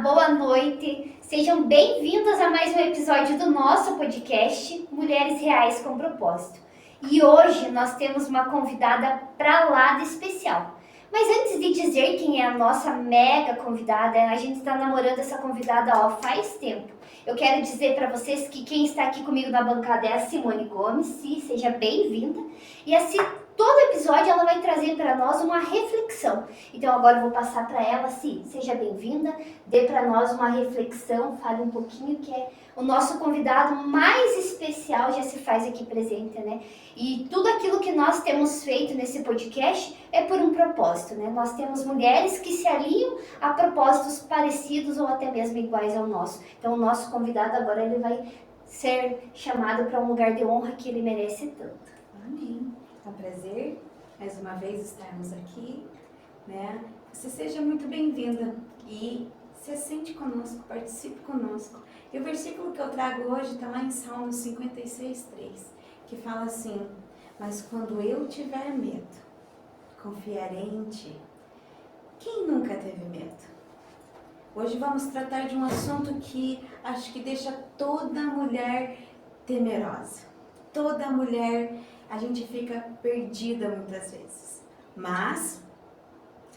boa noite. Sejam bem-vindas a mais um episódio do nosso podcast Mulheres Reais com Propósito. E hoje nós temos uma convidada pra lá de especial. Mas antes de dizer quem é a nossa mega convidada, a gente está namorando essa convidada faz tempo. Eu quero dizer para vocês que quem está aqui comigo na bancada é a Simone Gomes. Seja bem-vinda. E assim, todo episódio ela vai trazer para nós uma reflexão. Então agora eu vou passar para ela, seja bem-vinda, dê para nós uma reflexão, fale um pouquinho que é o nosso convidado mais especial já se faz aqui presente, né? E tudo aquilo que nós temos feito nesse podcast é por um propósito, né? Nós temos mulheres que se aliam a propósitos parecidos ou até mesmo iguais ao nosso. Então o nosso convidado agora ele vai ser chamado para um lugar de honra que ele merece tanto. Amém. É um prazer, mais uma vez, estarmos aqui, né? Você seja muito bem-vinda e se assente conosco, participe conosco. E o versículo que eu trago hoje está lá em Salmos 56:3, que fala assim: mas quando eu tiver medo, confiarei em ti. Quem nunca teve medo? Hoje vamos tratar de um assunto que acho que deixa toda mulher temerosa. Toda mulher, a gente fica perdida muitas vezes. Mas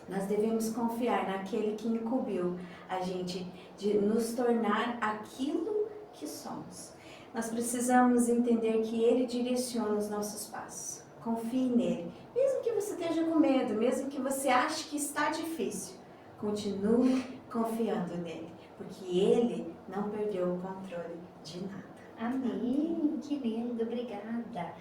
nós devemos confiar naquele que incumbiu a gente de nos tornar aquilo que somos. Nós precisamos entender que Ele direciona os nossos passos. Confie nele. Mesmo que você esteja com medo, mesmo que você ache que está difícil, continue confiando nele, porque Ele não perdeu o controle de nada. Amém, que lindo, obrigada.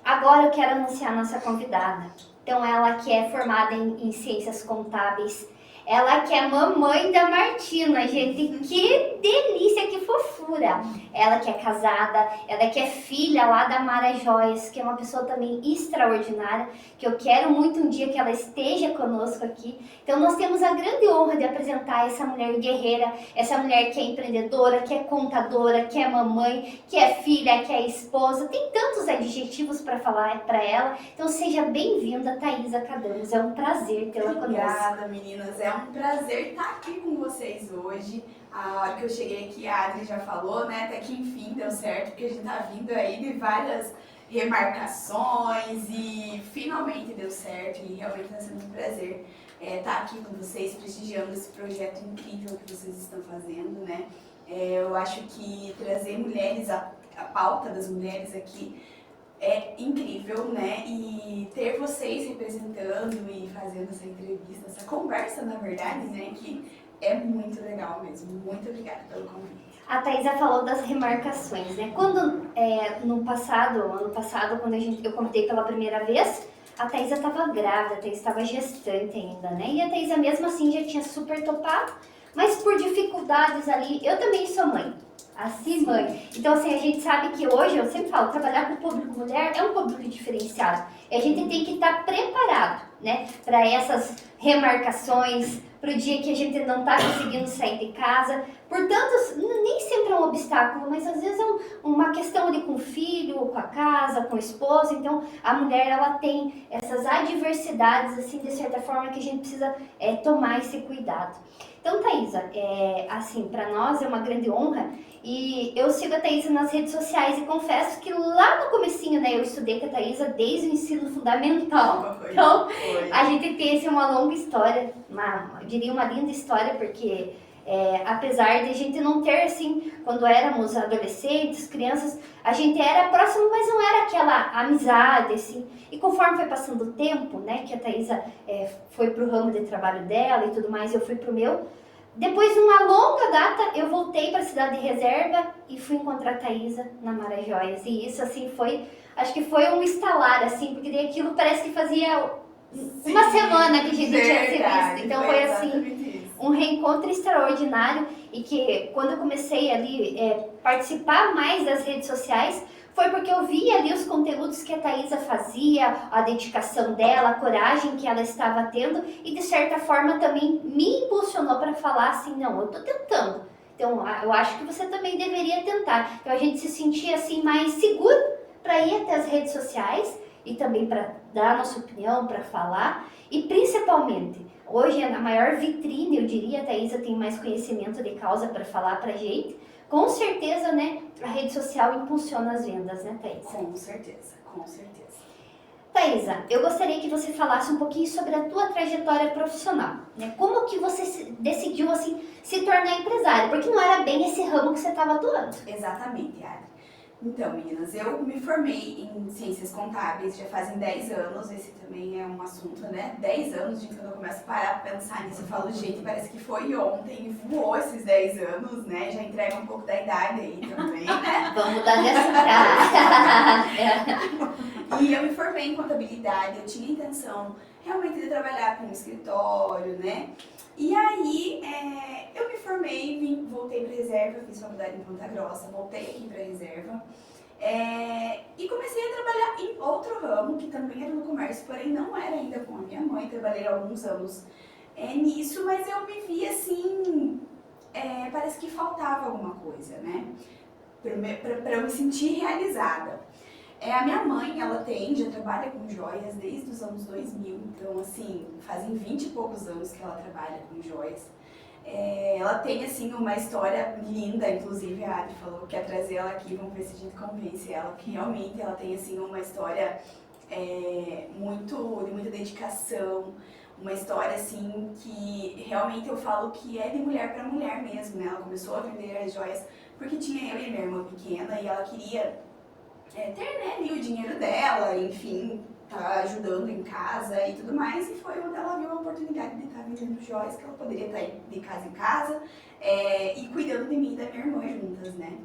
Agora eu quero anunciar a nossa convidada. Então ela que é formada em Ciências Contábeis, ela que é mamãe da Martina, gente, que delícia, que fofura. Ela que é casada, ela que é filha lá da Mara Joias, que é uma pessoa também extraordinária, que eu quero muito um dia que ela esteja conosco aqui. Então nós temos a grande honra de apresentar essa mulher guerreira, essa mulher que é empreendedora, que é contadora, que é mamãe, que é filha, que é esposa, tem tantos adjetivos para falar para ela. Então seja bem-vinda, Thaisa Cadamos, é um prazer tê-la conosco. Obrigada, meninas, é um prazer estar aqui com vocês hoje. A hora que eu cheguei aqui, a Adri já falou, né, até que enfim deu certo, porque a gente tá vindo aí de várias remarcações e finalmente deu certo e realmente está sendo um prazer estar aqui com vocês, prestigiando esse projeto incrível que vocês estão fazendo, né. Eu acho que trazer mulheres, a pauta das mulheres aqui é incrível, né? E ter vocês representando e fazendo essa entrevista, essa conversa, na verdade, né? Que é muito legal mesmo. Muito obrigada pelo convite. A Thaisa falou das remarcações, né? Quando, ano passado, quando eu contei pela primeira vez, a Thaisa estava grávida, a Thaisa estava gestante ainda, né? E a Thaisa mesmo assim já tinha super topado, mas por dificuldades ali, eu também sou mãe. Assim, mãe. Então, assim, a gente sabe que hoje, eu sempre falo, trabalhar com o público mulher é um público diferenciado. E a gente tem que estar preparado, né, para essas remarcações, para o dia que a gente não está conseguindo sair de casa. Portanto, nem sempre é um obstáculo, mas às vezes é uma questão ali com o filho, com a casa, com o esposo. Então, a mulher, ela tem essas adversidades, assim, de certa forma, que a gente precisa tomar esse cuidado. Então, Thaisa, assim, para nós é uma grande honra e eu sigo a Thaisa nas redes sociais e confesso que lá no comecinho, né, eu estudei com a Thaisa desde o ensino fundamental. Então, a gente tem assim, uma longa história, eu diria uma linda história, porque apesar de a gente não ter, assim, quando éramos adolescentes, crianças, a gente era próximo, mas não era aquela amizade, assim. E conforme foi passando o tempo, né, que a Thaisa foi pro ramo de trabalho dela e tudo mais, eu fui pro meu. Depois de uma longa data, eu voltei para a cidade de Reserva e fui encontrar a Thaisa na Mara Joias. E isso, assim, acho que foi um estalar, assim, porque daí aquilo parece que fazia uma semana que a gente tinha se visto. Então foi assim, um reencontro extraordinário e que quando eu comecei ali participar mais das redes sociais, foi porque eu vi ali os conteúdos que a Thaisa fazia, a dedicação dela, a coragem que ela estava tendo e de certa forma também me impulsionou para falar assim, não, eu tô tentando. Então eu acho que você também deveria tentar. Então a gente se sentia assim mais seguro para ir até as redes sociais e também para dar a nossa opinião, para falar. E principalmente, hoje é a maior vitrine, eu diria, a Thaisa tem mais conhecimento de causa para falar pra gente. Com certeza, né, a rede social impulsiona as vendas, né, Thaisa? Com certeza, com certeza. Thaisa, eu gostaria que você falasse um pouquinho sobre a tua trajetória profissional, né? Como que você decidiu, assim, se tornar empresária? Porque não era bem esse ramo que você estava atuando. Exatamente, Adri. Então, meninas, eu me formei em Ciências Contábeis já fazem 10 anos, esse também é um assunto, né? 10 anos, gente, quando eu começo a parar pra pensar nisso, eu falo, gente, parece que foi ontem e voou esses 10 anos, né? Já entrega um pouco da idade aí também, né? Vamos dar nessa cara. E eu me formei em contabilidade, eu tinha intenção realmente de trabalhar com um escritório, né? E aí, eu me formei, voltei para reserva, fiz faculdade em Ponta Grossa, voltei aqui para reserva. E comecei a trabalhar em outro ramo, que também era no comércio, porém não era ainda com a minha mãe. Trabalhei alguns anos nisso, mas eu me vi assim, parece que faltava alguma coisa, né? Para eu me sentir realizada. A minha mãe, ela já trabalha com joias desde os anos 2000, então assim, fazem 20 e poucos anos que ela trabalha com joias. Ela tem assim uma história linda, inclusive a Adri falou que ia trazer ela aqui, vamos ver se a gente convence ela, que realmente ela tem assim uma história de muita dedicação, uma história assim que realmente eu falo que é de mulher para mulher mesmo, né? Ela começou a vender as joias porque tinha eu e minha irmã pequena e ela queria ter, né, ali o dinheiro dela, enfim, tá ajudando em casa e tudo mais, e foi onde ela viu a oportunidade de estar vendendo joias, que ela poderia estar de casa em casa e cuidando de mim e da minha irmã juntas, né?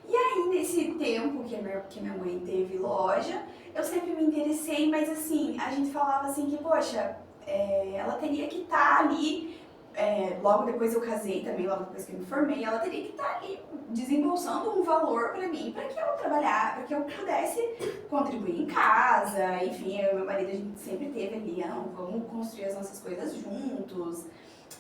E aí, nesse tempo que minha mãe teve loja, eu sempre me interessei, mas assim, a gente falava assim que, poxa, ela teria que estar ali, logo depois eu casei também, logo depois que eu me formei, ela teria que estar ali desembolsando um valor para mim, para que eu trabalhar, para que eu pudesse contribuir em casa, enfim, eu e meu marido a gente sempre teve ali, não, vamos construir as nossas coisas juntos.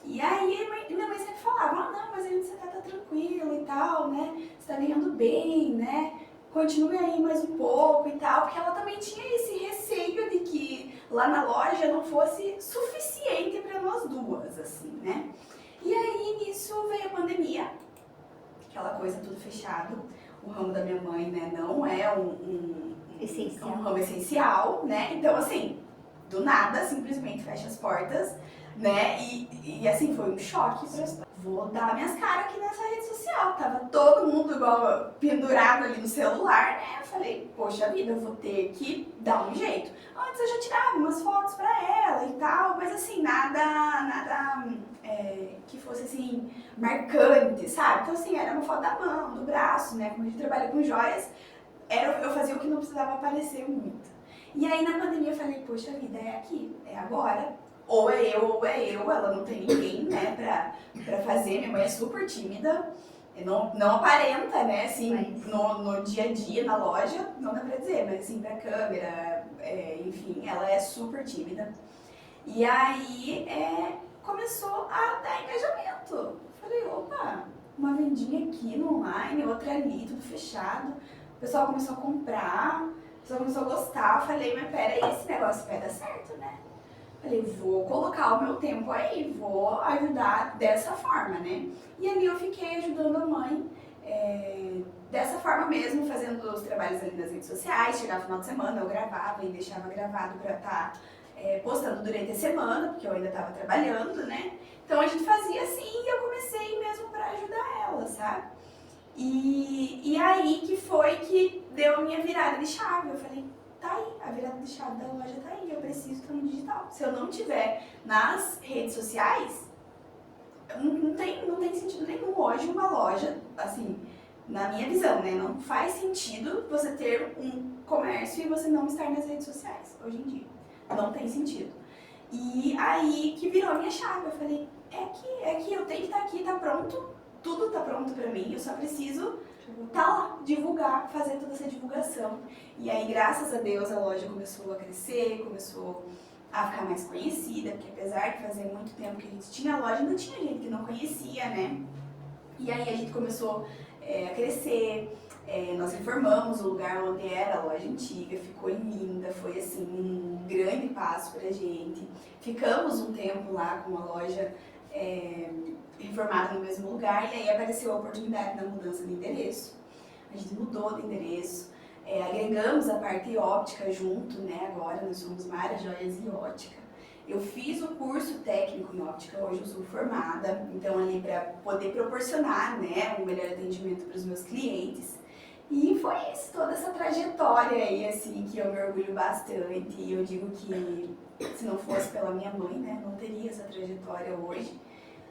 E aí minha mãe sempre falava, não, mas aí você tá tranquilo e tal, né, você tá ganhando bem, né, continue aí mais um pouco e tal, porque ela também tinha esse receio de que lá na loja não fosse suficiente para nós duas, assim, né. E aí nisso veio a pandemia, aquela coisa tudo fechado, o ramo da minha mãe, né, não é um ramo essencial, né, então assim, do nada, simplesmente fecha as portas, né, e assim, foi um choque pra... Vou dar minhas caras aqui nessa rede social, tava todo mundo igual pendurado ali no celular, né, eu falei, poxa vida, eu vou ter que dar um jeito. Antes eu já tirava umas fotos pra ela e tal, mas assim, nada que fosse assim, marcante, sabe? Então assim, era uma foto da mão, do braço, né, como a gente trabalha com joias, eu fazia o que não precisava aparecer muito. E aí na pandemia eu falei, poxa vida, é aqui, é agora, ou é eu, ela não tem ninguém, né, pra fazer, minha mãe é super tímida, não aparenta, né, assim, no dia a dia, na loja, não dá pra dizer, mas assim, pra câmera, enfim, ela é super tímida. E aí começou a dar engajamento. Falei, opa, uma vendinha aqui no online, outra ali, tudo fechado. O pessoal começou a comprar, o pessoal começou a gostar. Falei, mas peraí, esse negócio vai dar certo, né? Falei, vou colocar o meu tempo aí, vou ajudar dessa forma, né? E ali eu fiquei ajudando a mãe, dessa forma mesmo, fazendo os trabalhos ali nas redes sociais. Chegava no final de semana, eu gravava e deixava gravado pra estar postando durante a semana, porque eu ainda estava trabalhando, né? Então a gente fazia assim e eu comecei mesmo pra ajudar ela, sabe? E aí que foi que deu a minha virada de chave. Eu falei, tá aí, a virada de chave da loja tá aí, eu preciso estar no digital. Se eu não tiver nas redes sociais, não tem sentido nenhum hoje uma loja, assim, na minha visão, né? Não faz sentido você ter um comércio e você não estar nas redes sociais, hoje em dia. Não tem sentido. E aí que virou a minha chave, eu falei, é que eu tenho que estar aqui, tá pronto, tudo tá pronto pra mim, eu só preciso tá lá, divulgar, fazer toda essa divulgação. E aí, graças a Deus, a loja começou a crescer, começou a ficar mais conhecida, porque apesar de fazer muito tempo que a gente tinha a loja, ainda tinha gente que não conhecia, né? E aí a gente começou a crescer, Nós reformamos o lugar onde era a loja antiga, ficou linda, foi assim um grande passo pra gente. Ficamos um tempo lá com a loja reformada no mesmo lugar, e aí apareceu a oportunidade da mudança de endereço. A gente mudou de endereço, agregamos a parte óptica junto, né? Agora nós somos Mara Joias e Ótica. Eu fiz o curso técnico em óptica, hoje eu sou formada, então ali para poder proporcionar, né, um melhor atendimento para os meus clientes. E foi isso, toda essa trajetória aí, assim, que eu me orgulho bastante. E eu digo que se não fosse pela minha mãe, né, não teria essa trajetória hoje.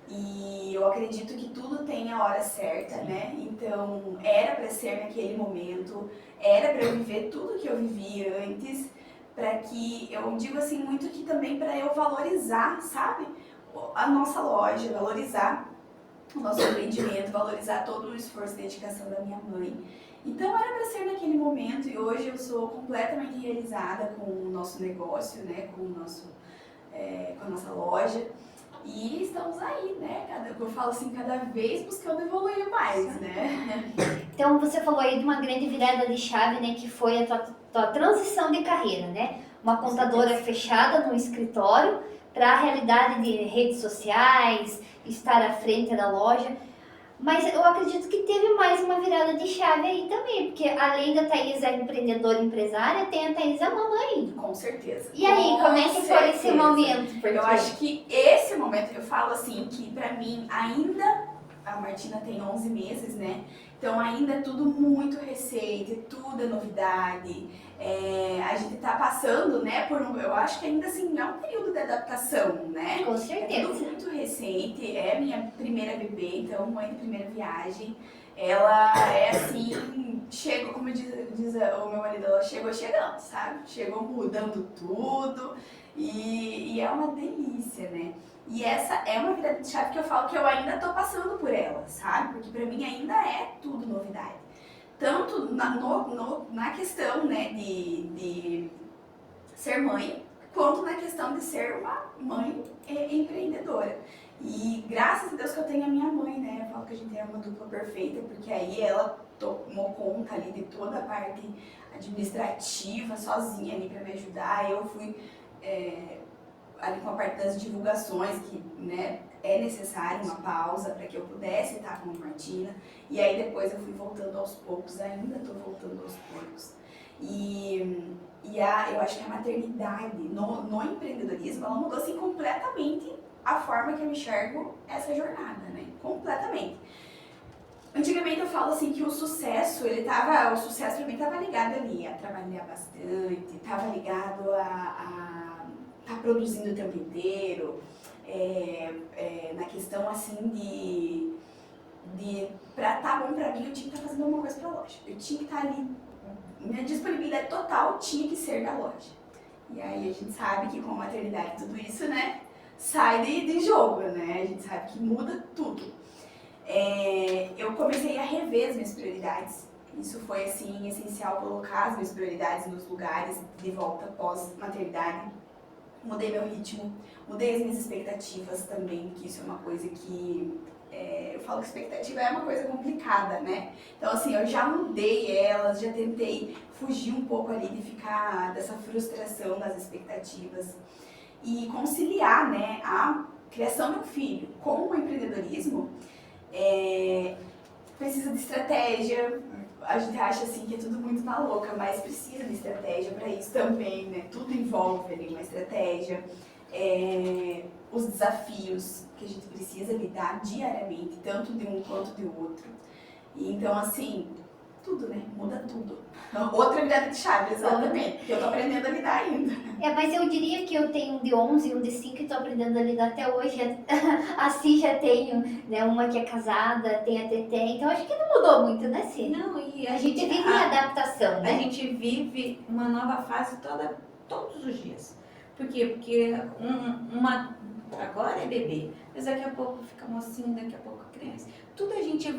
E eu acredito que tudo tem a hora certa, né? Então, era para ser naquele momento, era para eu viver tudo que eu vivi antes, para que, eu digo assim, muito que também para eu valorizar, sabe? A nossa loja, valorizar o nosso empreendimento, valorizar todo o esforço e dedicação da minha mãe. Então era para ser naquele momento e hoje eu sou completamente realizada com o nosso negócio, né? Com a nossa loja. E estamos aí, né? Eu falo assim, cada vez buscando evoluir mais, né? Então você falou aí de uma grande virada de chave, né, que foi a tua transição de carreira, né? Uma contadora fechada num escritório para a realidade de redes sociais, estar à frente da loja. Mas eu acredito que teve mais uma virada de chave aí também, porque além da Thaís a empreendedora empresária, tem a Thaís a mamãe. Com certeza. E aí, como é que foi esse momento? Porque... Eu acho que esse momento, eu falo assim, que pra mim ainda, a Martina tem 11 meses, né? Então ainda é tudo muito recente, tudo é novidade. A gente tá passando, né, eu acho que ainda assim é um período de adaptação, né? Com certeza. É tudo muito recente, é minha primeira bebê, então mãe de primeira viagem. Ela é assim, chegou, como diz o meu marido, ela chegou chegando, sabe? Chegou mudando tudo e é uma delícia, né? E essa é uma virada de chave que eu falo que eu ainda tô passando por ela, sabe? Porque pra mim ainda é tudo novidade. Tanto na questão, né, de ser mãe, quanto na questão de ser uma mãe empreendedora. E graças a Deus que eu tenho a minha mãe, né? Eu falo que a gente é uma dupla perfeita, porque aí ela tomou conta ali de toda a parte administrativa, sozinha ali pra me ajudar. Eu fui ali com a parte das divulgações, que, né, é necessário uma pausa para que eu pudesse estar com a Martina. E aí depois eu fui voltando aos poucos, ainda estou voltando aos poucos. Eu acho que a maternidade no empreendedorismo, ela mudou assim completamente a forma que eu enxergo essa jornada, né? Completamente. Antigamente eu falo assim que o sucesso para mim estava ligado ali a trabalhar bastante, estava ligado a estar produzindo o tempo inteiro, na questão assim para estar bom para mim, eu tinha que estar fazendo alguma coisa para a loja. Eu tinha que estar ali, minha disponibilidade total tinha que ser da loja. E aí a gente sabe que com a maternidade tudo isso, né, sai de jogo, né? A gente sabe que muda tudo. Eu comecei a rever as minhas prioridades. Isso foi assim essencial, colocar as minhas prioridades nos lugares de volta pós-maternidade. Mudei meu ritmo, mudei as minhas expectativas também, que isso é uma coisa que eu falo que expectativa é uma coisa complicada, né? Então assim, eu já mudei elas, já tentei fugir um pouco ali de ficar dessa frustração das expectativas e conciliar, né, a criação de um filho com o empreendedorismo. Precisa de estratégia. A gente acha assim que é tudo muito na louca, mas precisa de estratégia para isso também, né? Tudo envolve ali uma estratégia, os desafios que a gente precisa lidar diariamente, tanto de um quanto de outro. E então assim, tudo, né? Muda tudo. Outra virada de chave, exatamente, que eu tô aprendendo a lidar ainda. Mas eu diria que eu tenho um de 11 e um de 5 e tô aprendendo a lidar até hoje. Assim já tenho, né, uma que é casada, tem a Tetê, então acho que não mudou muito, né, Cê? Não, e A gente vive em adaptação, né? A gente vive uma nova fase todos os dias. Por quê? Porque agora é bebê, mas daqui a pouco fica mocinho, daqui a pouco criança. Tudo a gente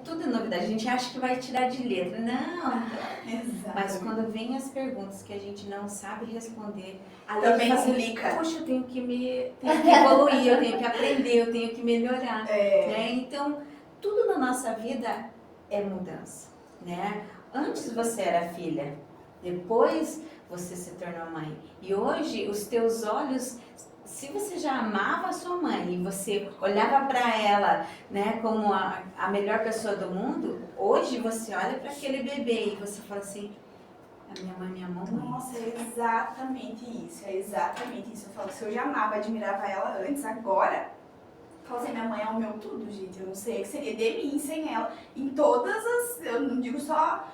tudo é novidade, a gente acha que vai tirar de letra. Não, Exato. mas quando vem as perguntas que a gente não sabe responder, também complica. Poxa, eu tenho que evoluir, eu tenho que aprender, eu tenho que melhorar. Né? Então, tudo na nossa vida é mudança. né? Antes você era filha, depois você se tornou mãe. E hoje os teus olhos, se você já amava a sua mãe e você olhava para ela, né, como a melhor pessoa do mundo, hoje você olha para aquele bebê e você fala assim, a minha mãe me amou muito. Nossa, é exatamente isso, é exatamente isso. Eu falo, se eu já amava, admirava ela antes, agora, eu falo assim, minha mãe é o meu tudo, gente. Eu não sei o que seria de mim sem ela. Em todas as, eu não digo só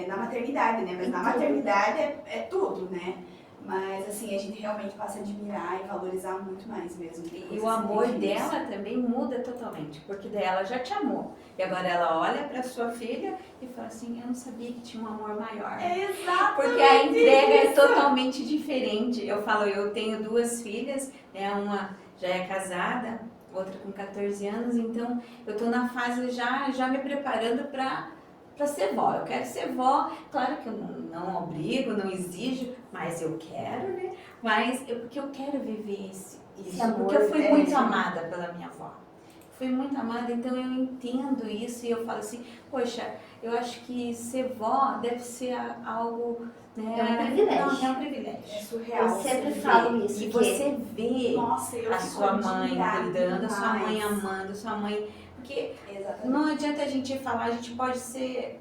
na maternidade, né? Mas na maternidade é tudo, né? Mas assim, a gente realmente passa a admirar e valorizar muito mais mesmo. E o amor dela também muda totalmente, porque daí ela já te amou. E agora ela olha para sua filha e fala assim, eu não sabia que tinha um amor maior. Exatamente. Porque a entrega é totalmente diferente. Eu falo, eu tenho 2 filhas, né? Uma já é casada, outra com 14 anos, então eu tô na fase já me preparando para ser vó. Eu quero ser vó, claro que eu não obrigo, não exijo, mas eu quero, né? Porque eu quero viver isso. Amor, Porque eu fui muito amada pela minha avó. Fui muito amada, então eu entendo isso e eu falo assim, poxa, eu acho que ser vó deve ser algo, né? É um privilégio. Não, é um privilégio. É surreal. Eu sempre você falo vê. isso. E que você vê Nossa, eu a fico sua mãe admirada cuidando, a sua mãe demais. amando, sua mãe. Porque Exatamente. não adianta a gente falar, a gente pode se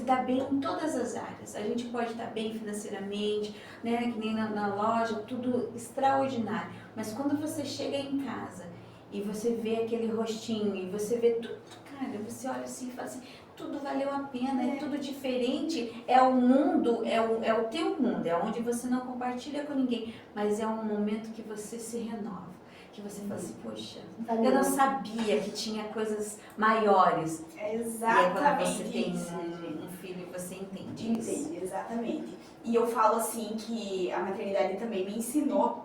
dar bem em todas as áreas. A gente pode estar bem financeiramente, né? Que nem na loja, tudo extraordinário. Mas quando você chega em casa e você vê aquele rostinho e você vê tudo, cara, você olha assim e fala assim, tudo valeu a pena, é tudo diferente, é o mundo, é o teu mundo, é onde você não compartilha com ninguém, mas é um momento que você se renova. Que você fala assim, poxa, eu não sabia que tinha coisas maiores. É E exatamente aí quando você tem isso. um filho, você entende isso. Entende, exatamente. E eu falo assim que a maternidade também me ensinou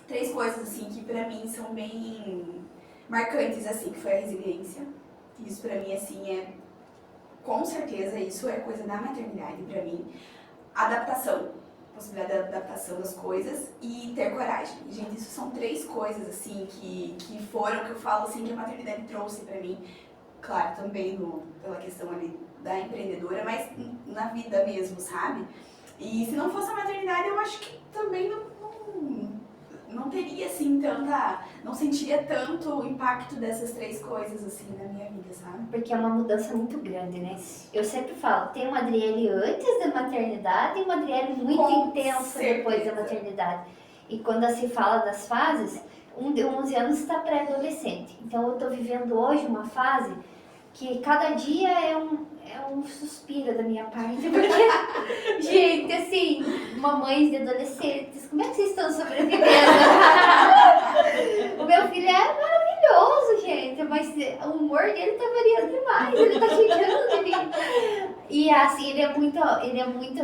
3 coisas assim que pra mim são bem marcantes assim, que foi a resiliência. Isso pra mim assim com certeza isso é coisa da maternidade pra mim. Adaptação. Possibilidade de adaptação das coisas e ter coragem. E, gente, isso são 3 coisas, assim, que foram, que eu falo, assim, que a maternidade trouxe pra mim. Claro, também pela questão ali da empreendedora, mas na vida mesmo, sabe? E se não fosse a maternidade, eu acho que também não teria, assim, não sentiria tanto o impacto dessas 3 coisas, assim, na minha vida, sabe? Porque é uma mudança muito grande, né? Eu sempre falo, tem uma Adriele antes da maternidade e uma Adriele muito Com intensa certeza. depois da maternidade. E quando se fala das fases, um de 11 anos está pré-adolescente. Então eu estou vivendo hoje uma fase que cada dia é um suspiro da minha parte. Porque, gente, assim, mamães de adolescentes, como é que vocês estão sobrevivendo? O meu filho é maravilhoso, gente, mas o humor dele tá variando demais, ele tá chegando de mim. E assim, ele é muito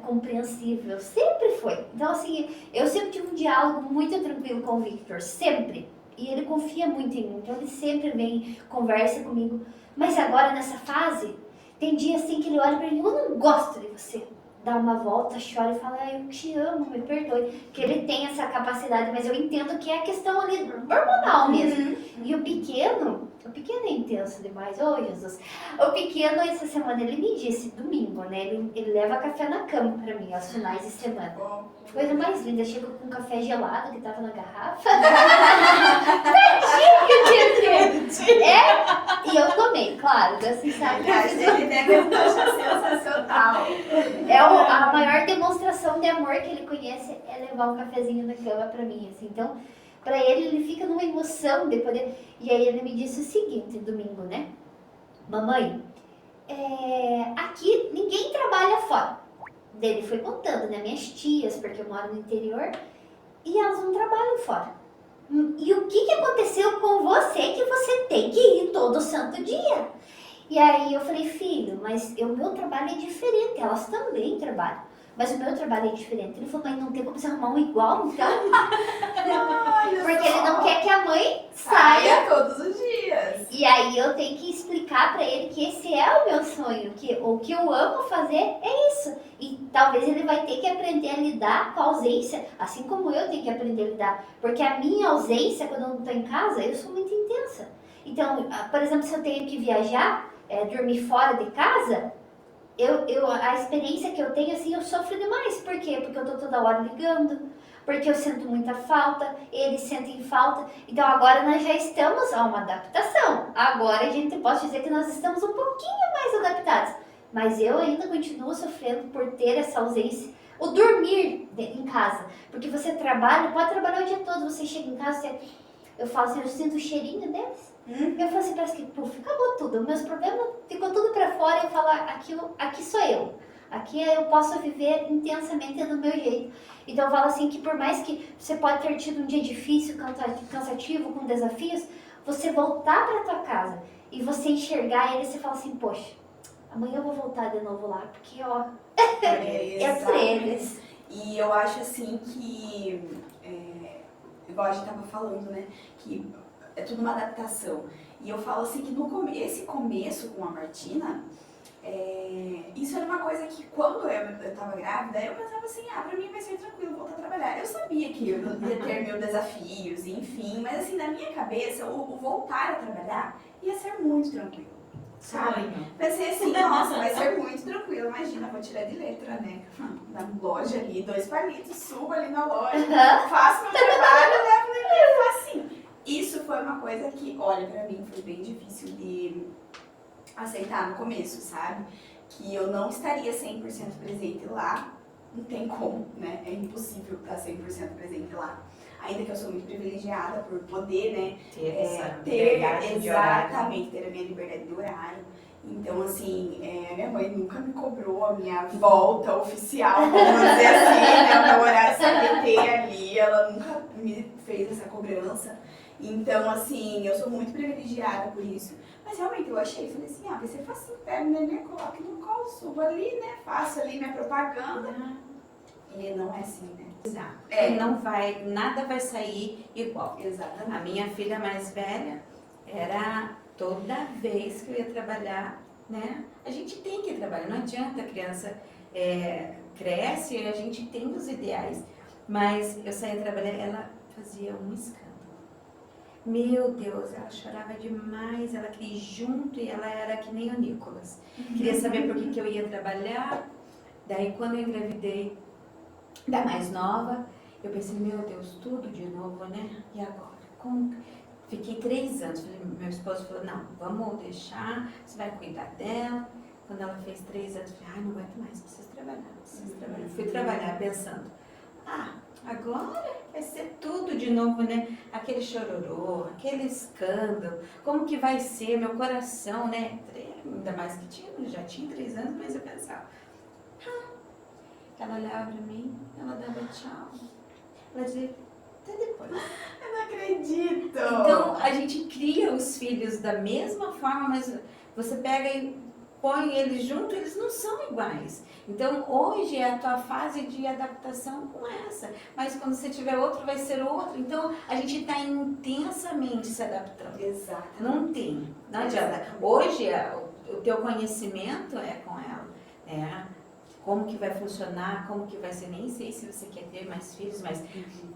compreensível, sempre foi. Então assim, eu sempre tive um diálogo muito tranquilo com o Victor, sempre. E ele confia muito em mim, então ele sempre vem, conversa comigo. Mas agora, nessa fase, tem dia assim que ele olha pra mim, eu não gosto de você. Dá uma volta, chora e fala, eu te amo, me perdoe. Que ele tem essa capacidade, mas eu entendo que é a questão ali hormonal mesmo. E o pequeno é intenso demais, oh Jesus. O pequeno, essa semana, ele me disse, domingo, né? Ele leva café na cama pra mim, aos finais de semana. Coisa mais linda, chega com um café gelado que tava na garrafa. Tadinho, e eu tomei, claro, assim, sabe? Ele deve achar sensacional. A maior demonstração de amor que ele conhece é levar um cafezinho na cama pra mim, assim. Então, pra ele fica numa emoção de poder... E aí ele me disse o seguinte, domingo, né? Mamãe, aqui ninguém trabalha fora. Daí ele foi contando, né? Minhas tias, porque eu moro no interior, e elas não trabalham fora. E o que aconteceu com você que você tem que ir todo santo dia? E aí eu falei, filho, mas o meu trabalho é diferente, elas também trabalham. Mas o meu trabalho é diferente. Ele falou, mas não tem como você arrumar um igual, então? Porque ele não quer que a mãe saia todos os dias. E aí eu tenho que explicar pra ele que esse é o meu sonho, que o que eu amo fazer é isso. E talvez ele vai ter que aprender a lidar com a ausência, assim como eu tenho que aprender a lidar. Porque a minha ausência, quando eu não tô em casa, eu sou muito intensa. Então, por exemplo, se eu tenho que viajar, dormir fora de casa, a experiência que eu tenho, assim, eu sofro demais. Por quê? Porque eu tô toda hora ligando, porque eu sinto muita falta, eles sentem falta. Então agora nós já estamos a uma adaptação. Agora a gente pode dizer que nós estamos um pouquinho mais adaptados. Mas eu ainda continuo sofrendo por ter essa ausência. O dormir em casa. Porque você trabalha, pode trabalhar o dia todo, você chega em casa, eu falo assim, eu sinto o cheirinho deles. Eu falo assim, parece que puf, acabou tudo. Meus problemas ficou tudo pra fora. Eu falo, aqui sou eu. Aqui eu posso viver intensamente do meu jeito. Então eu falo assim que por mais que você pode ter tido um dia difícil, cansativo, com desafios, você voltar pra tua casa e você enxergar ele, você fala assim, poxa, amanhã eu vou voltar de novo lá, porque ó, é por eles. E eu acho assim que, igual a gente tava falando, né, que é tudo uma adaptação. E eu falo assim que esse começo com a Martina, isso era uma coisa que quando eu tava grávida, eu pensava assim, pra mim vai ser tranquilo voltar a trabalhar. Eu sabia que eu ia ter meus desafios, enfim, mas assim, na minha cabeça, o voltar a trabalhar ia ser muito tranquilo, sabe? Vai ser assim, nossa, vai ser muito tranquilo. Imagina, vou tirar de letra, né? Na loja ali, 2 palitos, subo ali na loja, faço meu trabalho, levo no e-mail, assim. Isso foi uma coisa que, olha, pra mim foi bem difícil de aceitar no começo, sabe? Que eu não estaria 100% presente lá, não tem como, né? É impossível estar 100% presente lá. Ainda que eu sou muito privilegiada por poder, né? Ter exatamente, ter a minha liberdade de horário. Então, assim, minha mãe nunca me cobrou a minha volta oficial, vamos dizer assim, né? O meu horário CLT ali, ela nunca me fez essa cobrança. Então, assim, eu sou muito privilegiada por isso. Mas realmente eu achei, falei assim, vai ser facinho, pego o neném, coloco no colo, subo ali, né? Faço ali minha propaganda. E não é assim, né? Exato. Não vai, nada vai sair igual. Exatamente. A minha filha mais velha era toda vez que eu ia trabalhar, né? A gente tem que trabalhar, não adianta, a criança cresce e a gente tem os ideais. Mas eu saía trabalhar, ela fazia um escândalo. Meu Deus, ela chorava demais, ela queria ir junto e ela era que nem o Nicolas. Queria saber por que eu ia trabalhar. Daí quando eu engravidei da mais nova, eu pensei, meu Deus, tudo de novo, né? E agora? Fiquei 3 anos. Meu esposo falou, não, vamos deixar, você vai cuidar dela. Quando ela fez 3 anos, eu falei, não aguento mais, preciso trabalhar. Fui trabalhar pensando, agora vai ser tudo de novo, né? Aquele chororô, aquele escândalo, como que vai ser meu coração, né? Ainda mais que já tinha 3 anos, mas eu pensava, ela olhava pra mim, ela dava tchau, ela dizia, até depois. Eu não acredito! Então, a gente cria os filhos da mesma forma, mas você pega e põe eles junto, eles não são iguais. Então, hoje é a tua fase de adaptação com essa, mas quando você tiver outro, vai ser outro. Então, a gente está intensamente se adaptando. Exato. Não adianta. Hoje, o teu conhecimento é com ela, né? Como que vai funcionar, como que vai ser, nem sei se você quer ter mais filhos, mas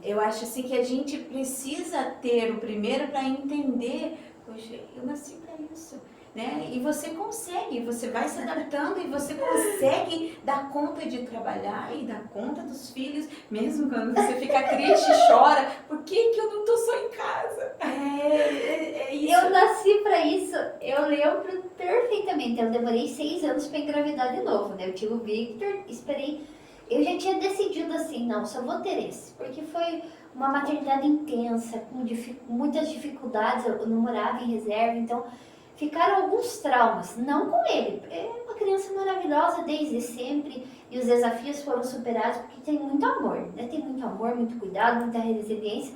eu acho assim que a gente precisa ter o primeiro para entender, poxa, eu nasci para isso, né? E você consegue, você vai se adaptando e você consegue dar conta de trabalhar e dar conta dos filhos, mesmo quando você fica triste e chora, por que eu não tô só em casa? É isso. Eu nasci pra isso, eu lembro perfeitamente. Eu demorei 6 anos pra engravidar de novo, né? Eu tive o Victor, esperei. Eu já tinha decidido assim, não, só vou ter esse, porque foi uma maternidade intensa, com muitas dificuldades. Eu não morava em reserva, então ficaram alguns traumas, não com ele. É uma criança maravilhosa desde sempre e os desafios foram superados porque tem muito amor, né? Tem muito amor, muito cuidado, muita resiliência.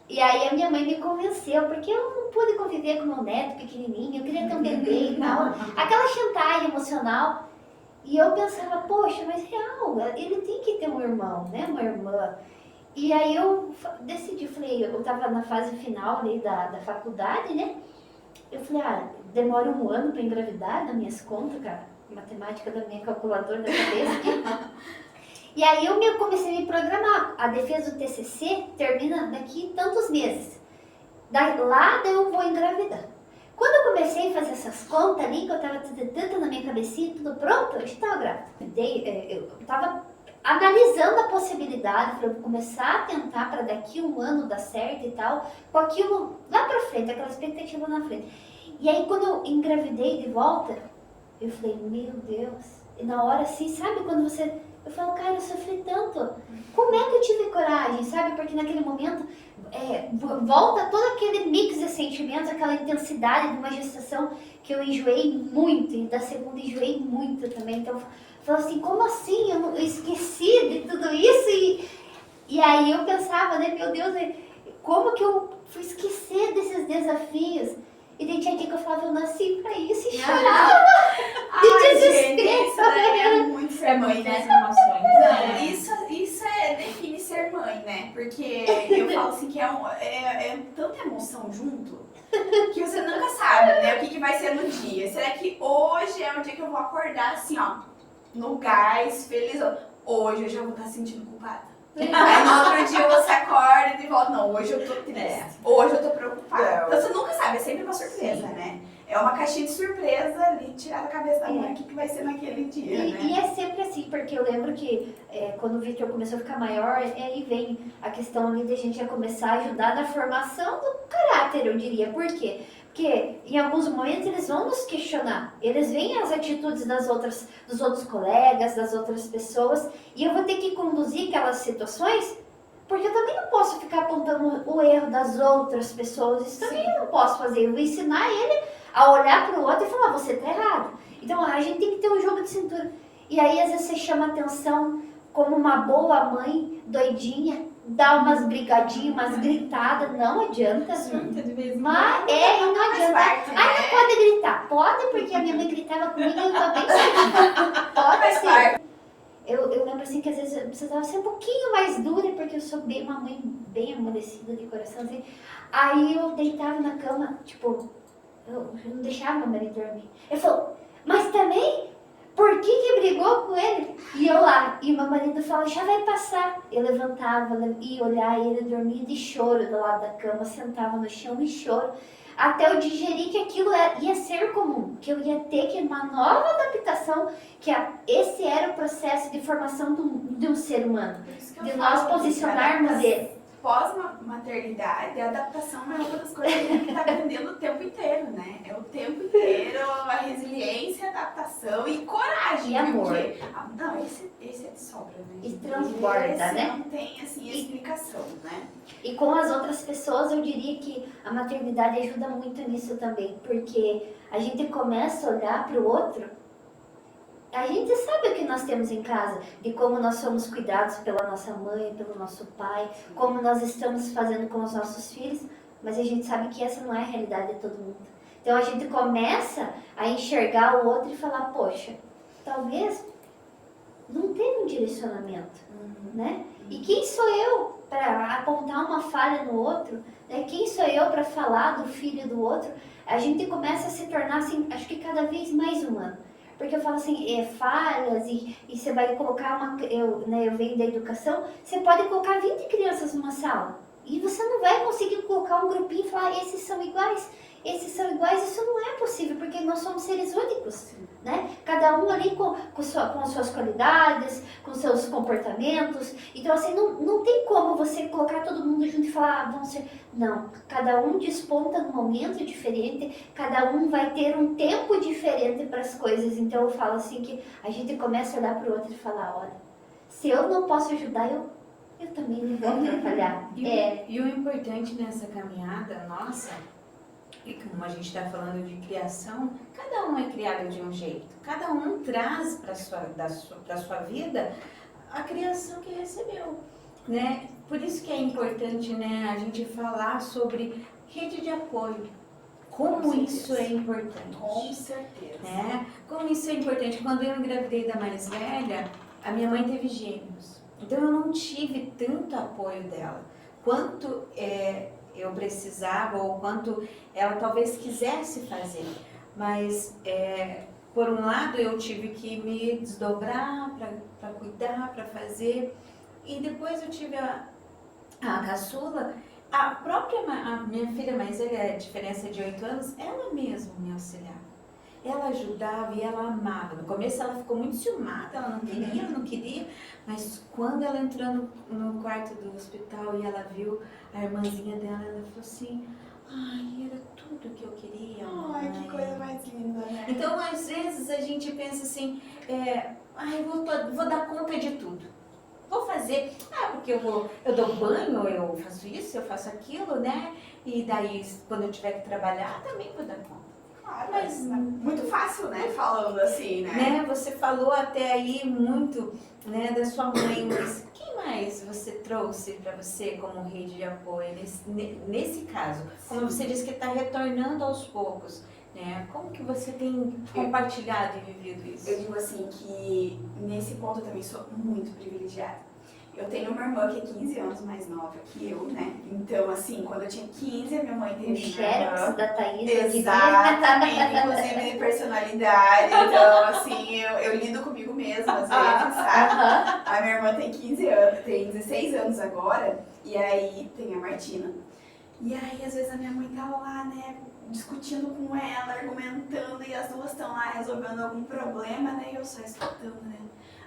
E aí a minha mãe me convenceu, porque eu não pude conviver com meu neto pequenininho, eu queria ter um bebê e tal. Aquela chantagem emocional. E eu pensava, poxa, mas real, ele tem que ter um irmão, né? Uma irmã. E aí eu decidi, falei, eu tava na fase final ali da faculdade, né? Eu falei, demora 1 ano para engravidar, nas minhas contas, cara. Matemática da minha calculadora da cabeça. E aí eu comecei a me programar. A defesa do TCC termina daqui tantos meses. Lá eu vou engravidar. Quando eu comecei a fazer essas contas ali, que eu tava tanto na minha cabecinha, tudo pronto, eu estava grávida. Eu tava analisando a possibilidade para eu começar a tentar para daqui um ano dar certo e tal, com aquilo lá pra frente, aquela expectativa na frente. E aí quando eu engravidei de volta, eu falei, meu Deus. E na hora assim, sabe quando você... Eu falo, cara, eu sofri tanto. Como é que eu tive coragem, sabe? Porque naquele momento volta todo aquele mix de sentimentos, aquela intensidade de uma gestação que eu enjoei muito. E da segunda enjoei muito também. Então, eu falo assim, como assim? Eu esqueci de tudo isso? E aí eu pensava, né? Meu Deus, como que eu fui esquecer desses desafios? E daí tinha dia que eu falava, eu nasci pra isso e chorava de desespero. Gente, isso daí é muito ser mãe, né? emoções. Não, isso define ser mãe, né? Porque eu falo assim que é tanta emoção junto que você nunca sabe, né? O que vai ser no dia. Será que hoje é o dia que eu vou acordar assim, ó, no gás, feliz? Hoje eu já vou estar sentindo culpada. Aí no outro dia você acorda e volta, não, hoje eu tô triste, hoje eu tô preocupada. Então você nunca sabe, é sempre uma surpresa, né? É uma caixinha de surpresa ali, tirar da cabeça da mãe o que vai ser naquele dia, né? E é sempre assim, porque eu lembro que quando o Victor começou a ficar maior, aí vem a questão ali de a gente já começar a ajudar na formação do caráter, eu diria. Por quê? Porque em alguns momentos eles vão nos questionar, eles veem as atitudes dos outros colegas, das outras pessoas, e eu vou ter que conduzir aquelas situações, porque eu também não posso ficar apontando o erro das outras pessoas, isso também eu não posso fazer, eu vou ensinar ele a olhar para o outro e falar, você tá errado. Então a gente tem que ter um jogo de cintura. E aí às vezes você chama atenção como uma boa mãe, doidinha, dá umas brigadinhas, umas gritadas, não adianta. Mas não adianta. Parte, né? Não pode gritar. Pode, porque a minha mãe gritava comigo e eu também sabia. Pode ser. Eu lembro assim que às vezes eu precisava ser um pouquinho mais dura, porque eu sou uma mãe bem amolecida de coração. Assim. Aí eu deitava na cama, tipo, eu não deixava meu marido dormir. Ele falou, mas também, por que brigou com ele? E eu lá, e meu marido falou, já vai passar. Eu levantava, ia olhar ele dormir de choro do lado da cama, sentava no chão e choro. Até eu digerir que aquilo ia ser comum, que eu ia ter que uma nova adaptação, que esse era o processo de formação de um ser humano, de nós posicionarmos ele. Pós-maternidade, a adaptação é uma das coisas que a gente está aprendendo o tempo inteiro, né? É o tempo inteiro, a resiliência, a adaptação e coragem. E amor. Porque, não, esse é de sobra, né? E transborda, esse né? não tem, assim, explicação, né? E com as outras pessoas, eu diria que a maternidade ajuda muito nisso também, porque a gente começa a olhar para o outro, a gente sabe o que nós temos em casa, de como nós somos cuidados pela nossa mãe, pelo nosso pai, como nós estamos fazendo com os nossos filhos, mas a gente sabe que essa não é a realidade de todo mundo. Então a gente começa a enxergar o outro e falar, poxa, talvez não tenha um direcionamento, né? E quem sou eu para apontar uma falha no outro? Né? Quem sou eu para falar do filho do outro? A gente começa a se tornar, assim, acho que cada vez mais humano. Porque eu falo assim, falhas e você vai colocar eu venho da educação, você pode colocar 20 crianças numa sala e você não vai conseguir colocar um grupinho e falar, esses são iguais, isso não é possível, porque nós somos seres únicos, né? Cada um ali com as suas qualidades, com seus comportamentos, então assim, não tem como você colocar todo mundo junto e falar, vamos ser... Não, cada um desponta num momento diferente, cada um vai ter um tempo diferente para as coisas, então eu falo assim que a gente começa a olhar para o outro e falar, olha, se eu não posso ajudar, eu também não vou atrapalhar. E o importante nessa caminhada nossa, e como a gente está falando de criação, cada um é criado de um jeito, cada um traz para a sua vida a criação que recebeu, né? Por isso que é importante, né, a gente falar sobre rede de apoio, como isso é importante. Com certeza. Né? Como isso é importante. Quando eu engravidei da mais velha, a minha mãe teve gêmeos, então eu não tive tanto apoio dela, quanto eu precisava ou quanto ela talvez quisesse fazer, mas por um lado eu tive que me desdobrar para cuidar, para fazer, e depois eu tive a caçula A própria, a minha filha mais velha, a diferença de 8 anos, ela mesma me auxiliava. Ela ajudava e ela amava. No começo ela ficou muito ciumada, ela não queria, mas quando ela entrou no quarto do hospital e ela viu a irmãzinha dela, ela falou assim, ai, era tudo que eu queria. Ai, que coisa mais linda, né? Então, às vezes a gente pensa assim, ai, vou dar conta de tudo. Vou fazer, porque eu dou banho, eu faço isso, eu faço aquilo, né? E daí, quando eu tiver que trabalhar, também vou dar conta. Claro, Mas muito fácil, né? Falando assim, né? Você falou até aí muito, né, da sua mãe, mas quem mais você trouxe para você como rede de apoio nesse caso? Como você disse que está retornando aos poucos, né? Como que você tem compartilhado e vivido isso? Eu digo assim que nesse ponto eu também sou muito privilegiada. Eu tenho uma irmã que é 15 anos mais nova que eu, né? Então, assim, quando eu tinha 15, a minha mãe teve O minha xerox irmã. da Thaís. Exatamente, inclusive de personalidade. Então, assim, eu lido comigo mesma às vezes, sabe? A minha irmã tem 15 anos, tem 16 anos agora, e aí tem a Martina. E aí, às vezes, a minha mãe tá lá, né, discutindo com ela, argumentando, e as duas estão lá resolvendo algum problema, né, e eu só escutando, né.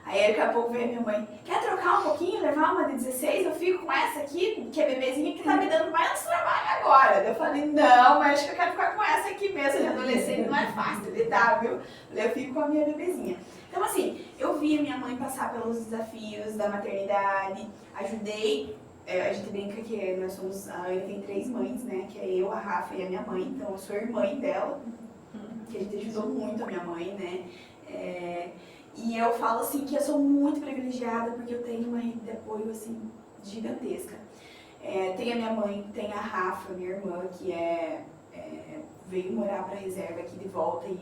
Aí, daqui a pouco, vem a minha mãe, quer trocar um pouquinho, levar uma de 16? Eu fico com essa aqui, que é bebezinha, que tá me dando mais trabalho agora. Eu falei, não, mas acho que eu quero ficar com essa aqui mesmo, de adolescente não é fácil lidar, viu? Eu fico com a minha bebezinha. Então, assim, eu vi a minha mãe passar pelos desafios da maternidade, ajudei. A gente brinca que nós somos, a Anne tem 3 mães, né? Que é eu, a Rafa e a minha mãe. Então, eu sou irmã dela, que a gente ajudou muito a minha mãe, né? E eu falo assim que eu sou muito privilegiada porque eu tenho uma rede de apoio assim gigantesca. Tem a minha mãe, tem a Rafa, minha irmã, que veio morar para a reserva aqui de volta e,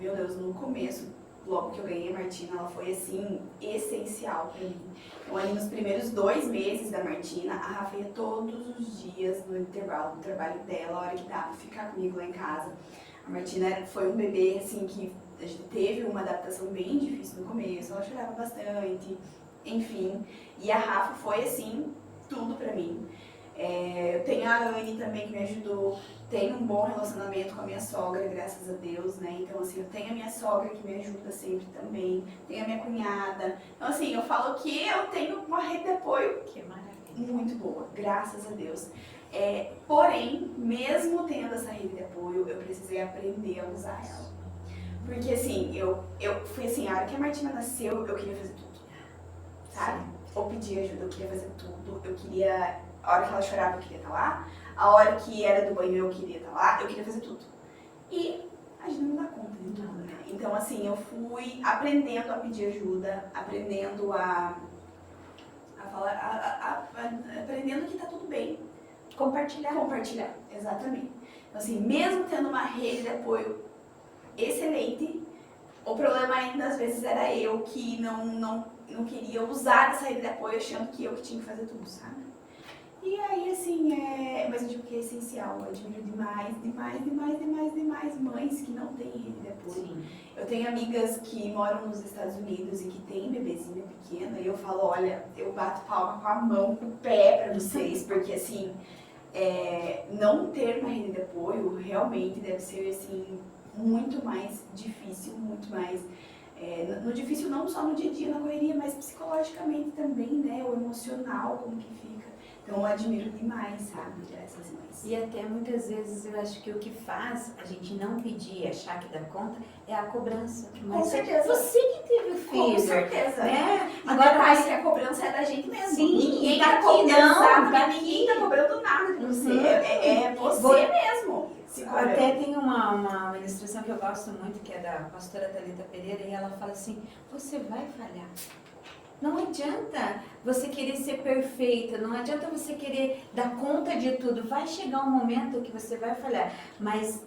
meu Deus, no começo, logo que eu ganhei a Martina, ela foi assim, essencial para mim. Então, ali nos primeiros 2 meses da Martina, a Rafa ia todos os dias no intervalo do trabalho dela, a hora que dava, ficar comigo lá em casa. A Martina foi um bebê assim que a gente teve uma adaptação bem difícil no começo, ela chorava bastante, enfim. E a Rafa foi assim, tudo pra mim. Eu tenho a Anne também que me ajudou, tenho um bom relacionamento com a minha sogra, graças a Deus, né? Então, assim, eu tenho a minha sogra que me ajuda sempre também, tenho a minha cunhada. Então, assim, eu falo que eu tenho uma rede de apoio Que maravilha. muito boa, graças a Deus. Porém, mesmo tendo essa rede de apoio, eu precisei aprender a usar ela. Porque, assim, eu fui assim, a hora que a Martina nasceu, eu queria fazer tudo, sabe? Ou pedir ajuda, eu queria fazer tudo, eu queria... A hora que ela chorava, eu queria estar lá. A hora que era do banho, eu queria estar lá. Eu queria fazer tudo. E a gente não dá conta de tudo, né? Então, assim, eu fui aprendendo a pedir ajuda, aprendendo a falar, aprendendo que tá tudo bem. Compartilhar. Compartilhar, exatamente. Então, assim, mesmo tendo uma rede de apoio excelente, o problema ainda às vezes era eu que não queria usar essa rede de apoio achando que eu que tinha que fazer tudo, sabe? E aí, assim, mas eu digo que é essencial, eu admiro demais mães que não têm rede de apoio. Sim. Eu tenho amigas que moram nos Estados Unidos e que têm bebezinho pequeno, e eu falo, olha, eu bato palma com a mão, com o pé pra vocês, porque assim, não ter uma rede de apoio realmente deve ser, assim, muito mais difícil, muito mais... no difícil não só no dia a dia, na correria, mas psicologicamente também, né? O emocional, como que fica. Então eu admiro demais, sabe, essas mães. E até muitas vezes eu acho que o que faz a gente não pedir e achar que dá conta é a cobrança. Com certeza. Você que teve o filho. Com certeza. Né? Agora parece que a cobrança é da gente mesmo. Sim, ninguém daqui tá cobrando, não, ninguém tá cobrando nada de você. Uhum. É você mesmo. Se cobrando. Até tem uma ministração que eu gosto muito, que é da pastora Thalita Pereira, e ela fala assim, você vai falhar. Não adianta você querer ser perfeita, não adianta você querer dar conta de tudo. Vai chegar um momento que você vai falhar, mas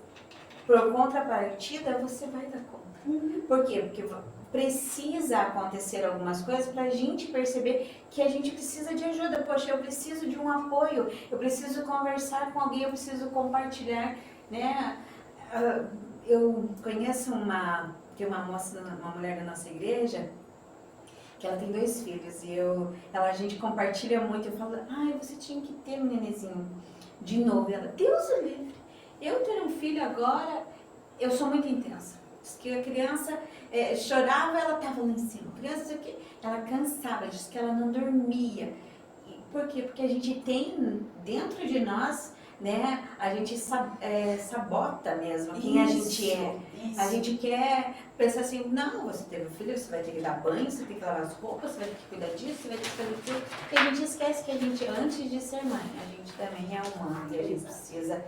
por contrapartida você vai dar conta. Uhum. Por quê? Porque precisa acontecer algumas coisas para a gente perceber que a gente precisa de ajuda. Poxa, eu preciso de um apoio, eu preciso conversar com alguém, eu preciso compartilhar, né? Eu conheço uma moça, uma mulher da nossa igreja, que ela tem 2 filhos e a gente compartilha muito. Eu falo, ai, você tinha que ter um nenenzinho de novo. E ela, Deus o livre, eu ter um filho agora, eu sou muito intensa. Diz que a criança chorava, ela estava lá em cima. A criança, ela cansava, diz que ela não dormia. Por quê? Porque a gente tem dentro de nós, né, a gente sabota mesmo quem a gente é. Isso. A gente quer pensar assim, não, você teve um filho, você vai ter que dar banho, você tem que lavar as roupas, você vai ter que cuidar disso, você vai ter que fazer tudo. E a gente esquece que a gente, antes de ser mãe, a gente também é humano e a gente precisa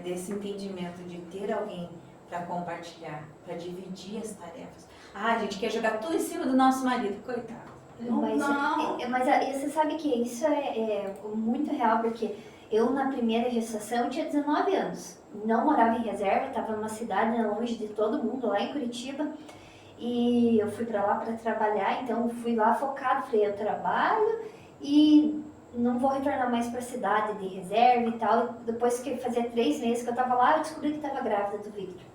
desse entendimento de ter alguém para compartilhar, para dividir as tarefas. A gente quer jogar tudo em cima do nosso marido, coitado. Mas você sabe que isso é muito real, porque eu na primeira gestação eu tinha 19 anos, não morava em reserva, estava numa cidade longe de todo mundo, lá em Curitiba, e eu fui para lá para trabalhar, então fui lá focado, falei, eu trabalho e não vou retornar mais para a cidade de reserva e tal. Depois que fazia 3 meses que eu estava lá, eu descobri que estava grávida do Victor.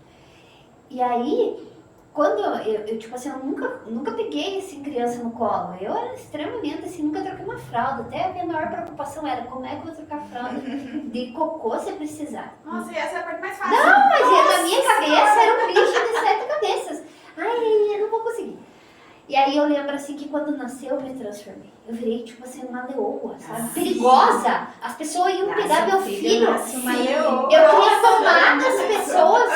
E aí, quando eu tipo assim, eu nunca peguei assim, criança no colo. Eu era extremamente assim, nunca troquei uma fralda. Até a minha maior preocupação era como é que eu vou trocar fralda de cocô se precisar. Nossa, e essa é a parte mais fácil. Não, mas na minha cabeça era um bicho de 7 cabeças. Ai, eu não vou conseguir. E aí eu lembro assim que quando nasceu eu me transformei. Eu virei tipo assim uma leoa, sabe? Perigosa. As pessoas iam pegar meu filho. Uma leoa. Eu queria tomar das pessoas.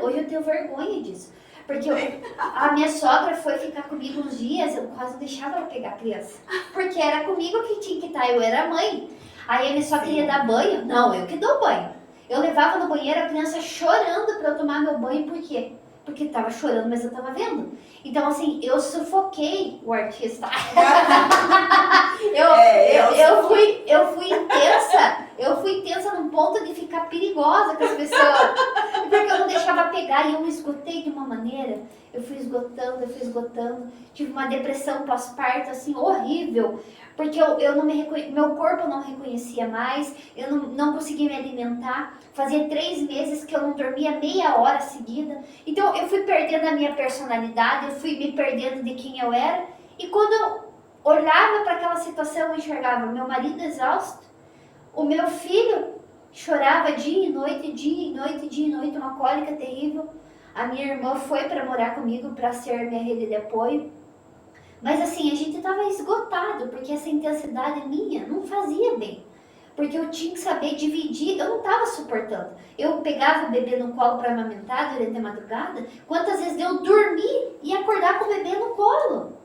Hoje eu tenho vergonha disso. Porque a minha sogra foi ficar comigo uns dias, eu quase não deixava ela pegar a criança. Porque era comigo que tinha que estar, eu era mãe. Aí a minha sogra queria dar banho. Não, eu que dou banho. Eu levava no banheiro a criança chorando para eu tomar meu banho, por quê? Porque estava chorando, mas eu estava vendo. Então, assim, eu sufoquei o artista. Eu fui intensa. Eu fui intensa num ponto de ficar perigosa com as pessoas. Porque eu não deixava pegar e eu me esgotei de uma maneira. Eu fui esgotando. Tive uma depressão pós-parto, assim, horrível. Porque eu não meu corpo não reconhecia mais, eu não conseguia me alimentar. Fazia 3 meses que eu não dormia meia hora seguida. Então eu fui perdendo a minha personalidade, eu fui me perdendo de quem eu era. E quando eu olhava para aquela situação, eu enxergava meu marido exausto, o meu filho chorava dia e noite, dia e noite, dia e noite, uma cólica terrível. A minha irmã foi para morar comigo para ser minha rede de apoio. Mas assim, a gente estava esgotado, porque essa intensidade minha não fazia bem. Porque eu tinha que saber dividir, eu não estava suportando. Eu pegava o bebê no colo para amamentar durante a madrugada, quantas vezes eu dormir e acordar com o bebê no colo.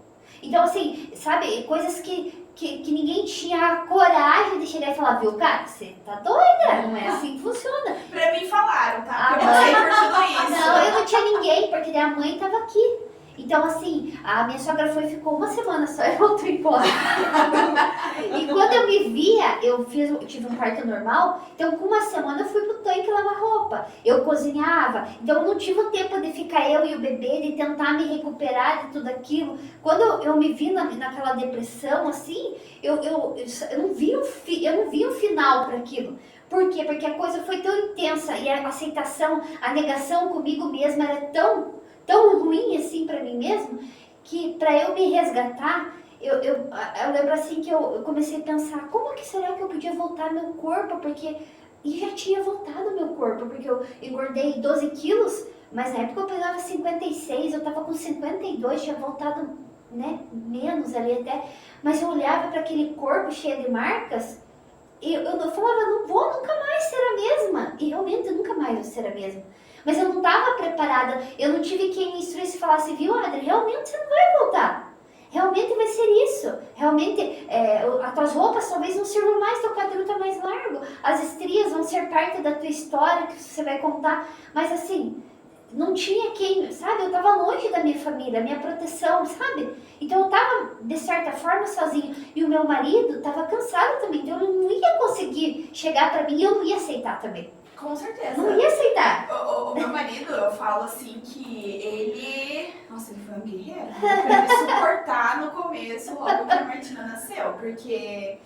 Então assim, sabe, coisas que ninguém tinha coragem de chegar e falar, viu, cara, você tá doida, não é assim que funciona. Pra mim falaram, tá? A Eu mãe, passei por tudo isso. não, eu não tinha ninguém, porque a mãe estava aqui. Então, assim, a minha sogra ficou 1 semana só, eu voltou embora. E quando eu me via, eu tive um parto normal, então com 1 semana eu fui pro tanque lavar roupa. Eu cozinhava, então eu não tive o tempo de ficar eu e o bebê, de tentar me recuperar de tudo aquilo. Quando eu me vi naquela depressão, assim, eu não vi um final para aquilo. Por quê? Porque a coisa foi tão intensa e a aceitação, a negação comigo mesma era tão ruim assim pra mim mesmo, que pra eu me resgatar, eu lembro assim que eu comecei a pensar, como que será que eu podia voltar meu corpo, porque e já tinha voltado meu corpo, porque eu engordei 12 quilos, mas na época eu pesava 56, eu tava com 52, tinha voltado, né, menos ali até, mas eu olhava para aquele corpo cheio de marcas, e eu falava, não vou nunca mais ser a mesma, e realmente nunca mais vou ser a mesma. Mas eu não estava preparada, eu não tive quem me instruísse e falasse, viu, Adri, realmente você não vai voltar. Realmente vai ser isso. Realmente, as tuas roupas talvez não sirvam mais, teu quadril está mais largo. As estrias vão ser parte da tua história que você vai contar. Mas assim, não tinha quem, sabe? Eu estava longe da minha família, minha proteção, sabe? Então eu estava, de certa forma, sozinha. E o meu marido estava cansado também, então ele não ia conseguir chegar para mim e eu não ia aceitar também. Com certeza. Não ia aceitar. O meu marido, eu falo assim que ele... Nossa, ele foi um guerreiro. Ele foi me suportar no começo, logo que a Martina nasceu. Porque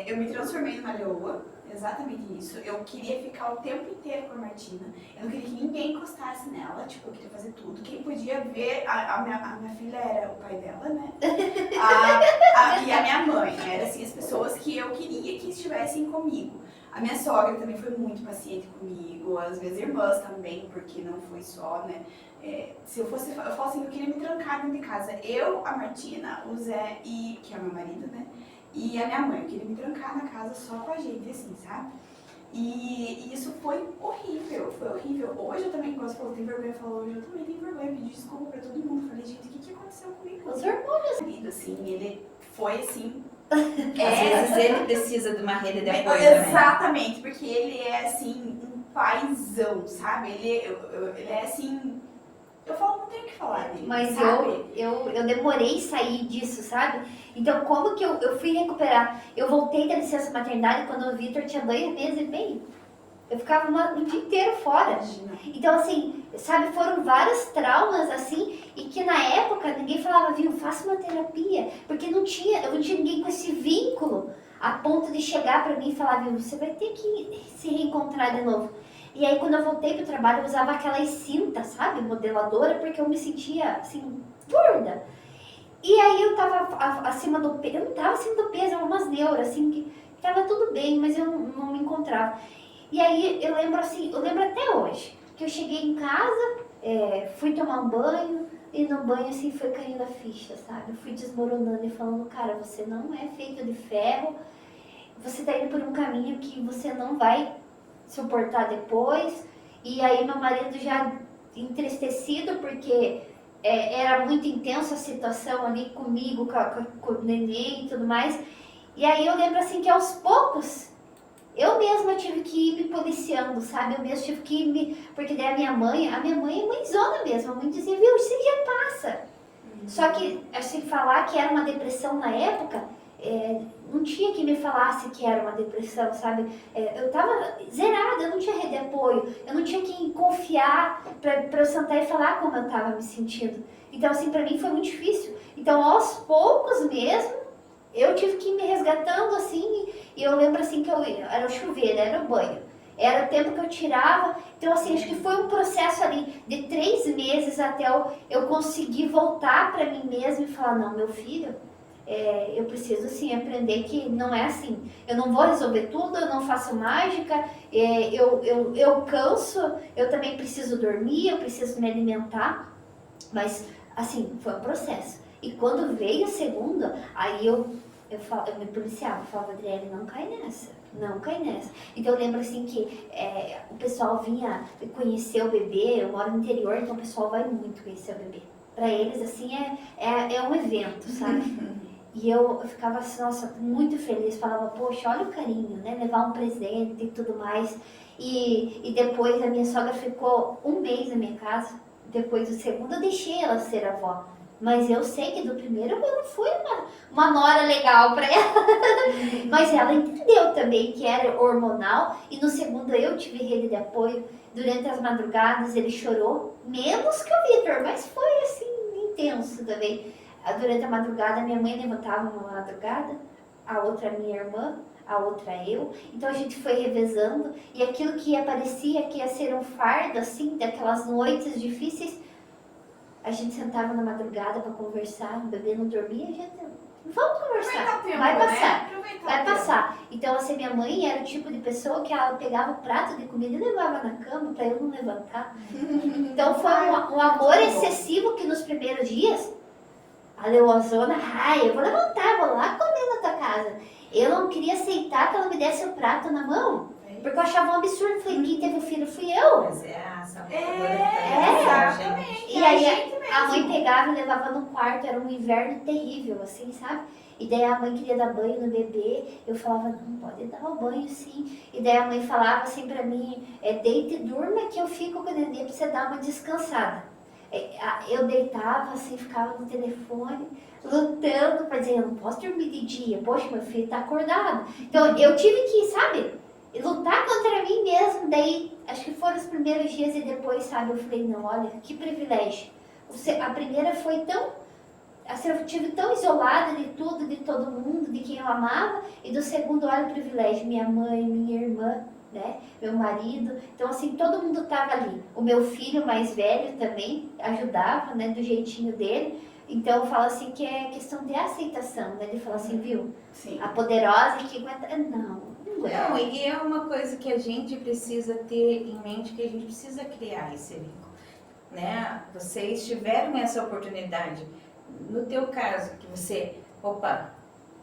eu me transformei numa leoa, Exatamente isso. Eu queria ficar o tempo inteiro com a Martina. Eu não queria que ninguém encostasse nela. Tipo, eu queria fazer tudo. Quem podia ver, a minha filha era o pai dela, né? E a minha mãe. Eram assim, as pessoas que eu queria que estivessem comigo. A minha sogra também foi muito paciente comigo. As minhas irmãs também, porque não foi só, né? Se eu fosse, eu falo assim, eu queria me trancar dentro de casa. Eu, a Martina, o Zé, que é o meu marido, né? E a minha mãe, eu queria me trancar na casa só com a gente, assim, sabe? E isso foi horrível, foi horrível. Hoje eu também, como você falou, tem vergonha, falou, hoje eu também tenho vergonha, pedi desculpa pra todo mundo. Falei, gente, o que aconteceu comigo? Os hormônios. Marido, assim, ele foi assim. Às vezes ele precisa de uma rede de apoio também. Exatamente, porque ele é assim, um paizão, sabe? Ele é assim. Eu falo, não tenho o que falar dele. Mas sabe? eu demorei sair disso, sabe? Então, como que eu fui recuperar? Eu voltei da licença maternidade quando o Vitor tinha 2 meses e meio. Eu ficava um dia inteiro fora. Imagina. Então, assim, sabe, foram vários traumas, assim, e que na época ninguém falava, viu, faça uma terapia, porque eu não tinha ninguém com esse vínculo a ponto de chegar pra mim e falar, viu, você vai ter que se reencontrar de novo. E aí, quando eu voltei pro trabalho, eu usava aquelas cintas, sabe, modeladora, porque eu me sentia, assim, gorda. E aí eu tava acima do peso, eu não tava acima do peso, eram umas neuras, assim, que tava tudo bem, mas eu não me encontrava. E aí eu lembro assim, eu lembro até hoje, que eu cheguei em casa, fui tomar um banho, e no banho assim foi caindo a ficha, sabe? Eu fui desmoronando e falando, cara, você não é feito de ferro, você tá indo por um caminho que você não vai suportar depois. E aí meu marido já entristecido, porque era muito intensa a situação ali comigo, com o neném e tudo mais. E aí eu lembro assim que aos poucos, eu mesma tive que ir me policiando, sabe? Eu mesma tive que ir me... Porque daí a minha mãe é mãezona mesmo. A mãe dizia, viu, isso já passa. Só que, assim, falar que era uma depressão na época, não tinha que me falasse que era uma depressão, sabe? Eu tava zerada, eu não tinha rede de apoio. Eu não tinha quem confiar pra eu sentar e falar como eu tava me sentindo. Então, assim, pra mim foi muito difícil. Então, aos poucos mesmo, eu tive que ir me resgatando, assim, e eu lembro, assim, que era o chuveiro, era o banho, era o tempo que eu tirava. Então, assim, acho que foi um processo ali de 3 meses até eu conseguir voltar para mim mesma e falar, não, meu filho, eu preciso, sim, aprender que não é assim. Eu não vou resolver tudo, eu não faço mágica, eu canso, eu também preciso dormir, eu preciso me alimentar, mas, assim, foi um processo. E quando veio a segunda, aí eu me policiava, eu falava, Adriele, não cai nessa, não cai nessa. Então eu lembro assim que o pessoal vinha conhecer o bebê, eu moro no interior, então o pessoal vai muito conhecer o bebê. Pra eles, assim, é um evento, sabe? E eu ficava assim, nossa, muito feliz, falava, poxa, olha o carinho, né? Levar um presente e tudo mais. E depois a minha sogra ficou 1 mês na minha casa, depois do segundo eu deixei ela ser avó. Mas eu sei que do primeiro eu não fui uma nora legal pra ela. Mas ela entendeu também que era hormonal. E no segundo eu tive rede de apoio. Durante as madrugadas ele chorou, menos que o Vitor, mas foi assim, intenso também. Durante a madrugada, minha mãe levantava uma madrugada, a outra minha irmã, a outra eu. Então a gente foi revezando. E aquilo que parecia que ia ser um fardo, assim, daquelas noites difíceis, a gente sentava na madrugada para conversar, o bebê não dormia, a gente, vamos conversar, vai passar, vai passar. Então, assim, minha mãe era o tipo de pessoa que ela pegava o prato de comida e levava na cama para eu não levantar. Então, foi um amor excessivo que nos primeiros dias, a Leozona, eu vou levantar, vou lá comer na tua casa. Eu não queria aceitar que ela me desse o prato na mão, porque eu achava um absurdo. Falei, quem teve o filho fui eu. Mas exatamente. E aí a mãe pegava e levava no quarto, era um inverno terrível, assim, sabe? E daí a mãe queria dar banho no bebê, eu falava, não, pode dar o banho sim. E daí a mãe falava assim pra mim, deita e durma que eu fico com o neném pra você dar uma descansada. Eu deitava assim, ficava no telefone, lutando pra dizer, eu não posso dormir de dia, poxa, meu filho tá acordado. Então eu tive que, sabe, lutar contra mim mesmo. Daí, acho que foram os primeiros dias e depois, sabe, eu falei, não, olha, que privilégio. A primeira foi tão, assim, eu estive tão isolada de tudo, de todo mundo, de quem eu amava, e do segundo, olha o privilégio, minha mãe, minha irmã, né, meu marido, então assim, todo mundo estava ali. O meu filho mais velho também ajudava, né, do jeitinho dele. Então eu falo assim que é questão de aceitação, né, de falar assim, viu, Sim. a poderosa que aguenta, não é. Não, e é uma coisa que a gente precisa ter em mente, que a gente precisa criar esse vínculo, né? Vocês tiveram essa oportunidade, no teu caso, que você, opa,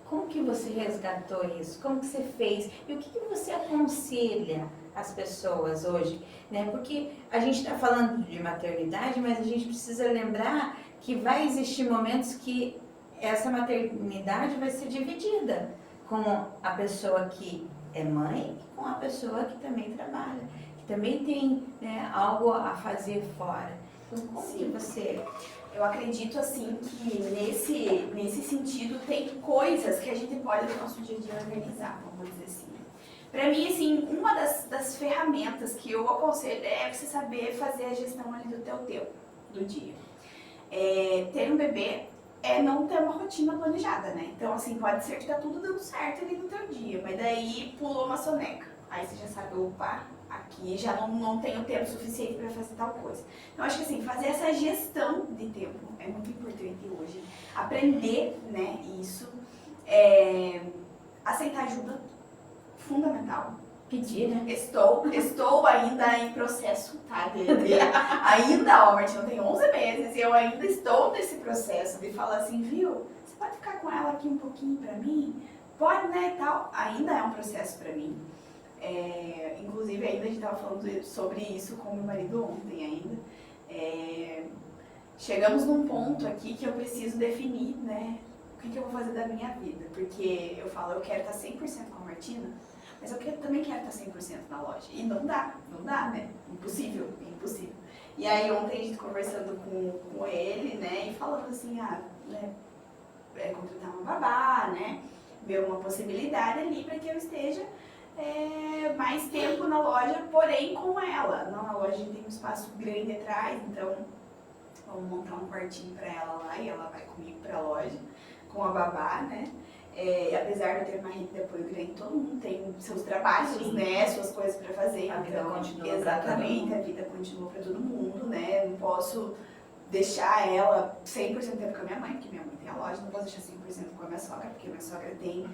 como que você resgatou isso? Como que você fez? E o que você aconselha as pessoas hoje, né? Porque a gente está falando de maternidade, mas a gente precisa lembrar que vai existir momentos que essa maternidade vai ser dividida com a pessoa que é mãe e com a pessoa que também trabalha, que também tem, né, algo a fazer fora. Então, como que você... Eu acredito, assim, que nesse sentido tem coisas que a gente pode no nosso dia a dia organizar, vamos dizer assim. Pra mim, assim, uma das ferramentas que eu aconselho é você saber fazer a gestão ali do teu tempo, do dia. Ter um bebê é não ter uma rotina planejada, né? Então, assim, pode ser que tá tudo dando certo ali no teu dia, mas daí pulou uma soneca. Aí você já sabe, opa, aqui já não tenho tempo suficiente para fazer tal coisa. Então, acho que assim, fazer essa gestão de tempo é muito importante hoje. Aprender, né, isso. Aceitar ajuda, fundamental. Pedir, né? Estou ainda em processo, tá? Ainda, ó, Martina, tem 11 meses e eu ainda estou nesse processo de falar assim, viu? Você pode ficar com ela aqui um pouquinho pra mim? Pode, né, e tal. Ainda é um processo pra mim. Inclusive, ainda a gente estava falando sobre isso com meu marido ontem ainda. Chegamos num ponto aqui que eu preciso definir, né, o que eu vou fazer da minha vida. Porque eu falo, eu quero estar 100% com a Martina, mas eu também quero estar 100% na loja. E não dá, né? Impossível. E aí ontem a gente conversando com ele, né, e falando assim, né, contratar uma babá, né, ver uma possibilidade ali para que eu esteja mais tempo na loja, porém com ela. Na loja a gente tem um espaço grande atrás, então vamos montar um quartinho para ela lá e ela vai comigo para a loja, com a babá, né? Apesar de eu ter uma rede de apoio grande, todo mundo tem seus trabalhos, sim, né? Suas coisas para fazer. A vida continua. Exatamente, a vida continua para todo mundo, né? Não posso deixar ela 100% tempo com a minha mãe, porque minha mãe tem a loja, não posso deixar 100% com a minha sogra, porque minha sogra tem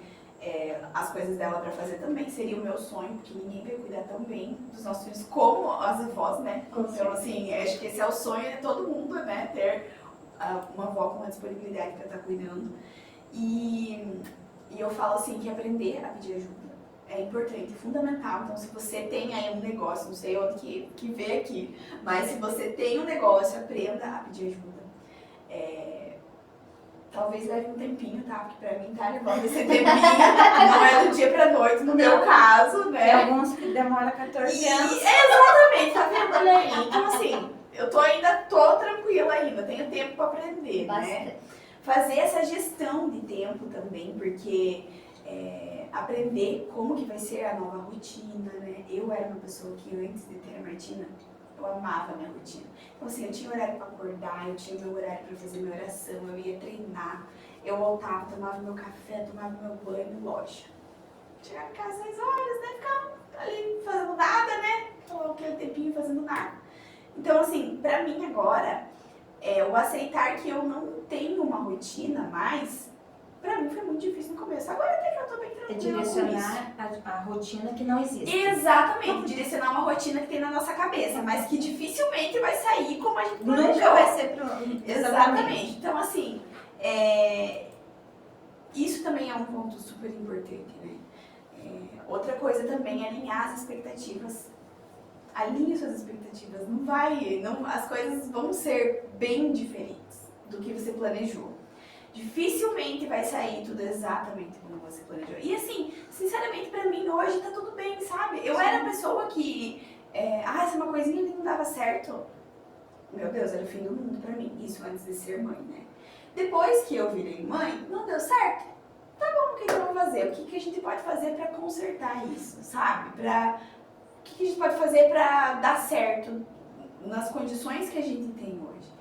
as coisas dela para fazer também. Seria o meu sonho, porque ninguém vai cuidar tão bem dos nossos filhos como as avós, né? Então, assim, acho que esse é o sonho de todo mundo, né? Ter uma avó com uma disponibilidade para estar cuidando. E eu falo assim que aprender a pedir ajuda é importante, fundamental. Então, se você tem aí um negócio, não sei onde que vê aqui, mas se você tem um negócio, aprenda a pedir ajuda. Talvez leve um tempinho, tá? Porque pra mim tá levando esse tempinho, não é do dia pra noite, no meu caso, né? Tem alguns que demoram 14 anos. Exatamente, tá vendo? Olha aí. Então, assim, eu ainda tô tranquila ainda, tenho tempo pra aprender, né? Fazer essa gestão de tempo também, porque aprender como que vai ser a nova rotina, né? Eu era uma pessoa que antes de ter a Martina, eu amava a minha rotina. Então assim, eu tinha horário para acordar, eu tinha meu horário para fazer minha oração, eu ia treinar, eu voltava, tomava meu café, tomava meu banho, loja. Chegava em casa às 6 horas, né? Ficava ali fazendo nada, né? Aquele tempinho fazendo nada. Então assim, pra mim agora, o aceitar que eu não tenho uma rotina mais, pra mim foi muito difícil no começo. Agora até que eu tô bem tranquila. Direcionar a rotina que não existe. Exatamente, direcionar uma rotina que tem na nossa cabeça, mas que dificilmente vai sair como a gente planejou. Nunca vai ser Exatamente. Então, assim, isso também é um ponto super importante, né? Outra coisa também é alinhar as expectativas. Alinhe suas expectativas. As coisas vão ser bem diferentes do que você planejou. Dificilmente vai sair tudo exatamente como você planejou. E assim, sinceramente, pra mim hoje tá tudo bem, sabe? Eu era a pessoa que, se uma coisinha ali não dava certo, meu Deus, era o fim do mundo pra mim. Isso antes de ser mãe, né? Depois que eu virei mãe, não deu certo. Tá bom, o que eu vou fazer? O que a gente pode fazer pra consertar isso, sabe? O que a gente pode fazer pra dar certo nas condições que a gente tem hoje?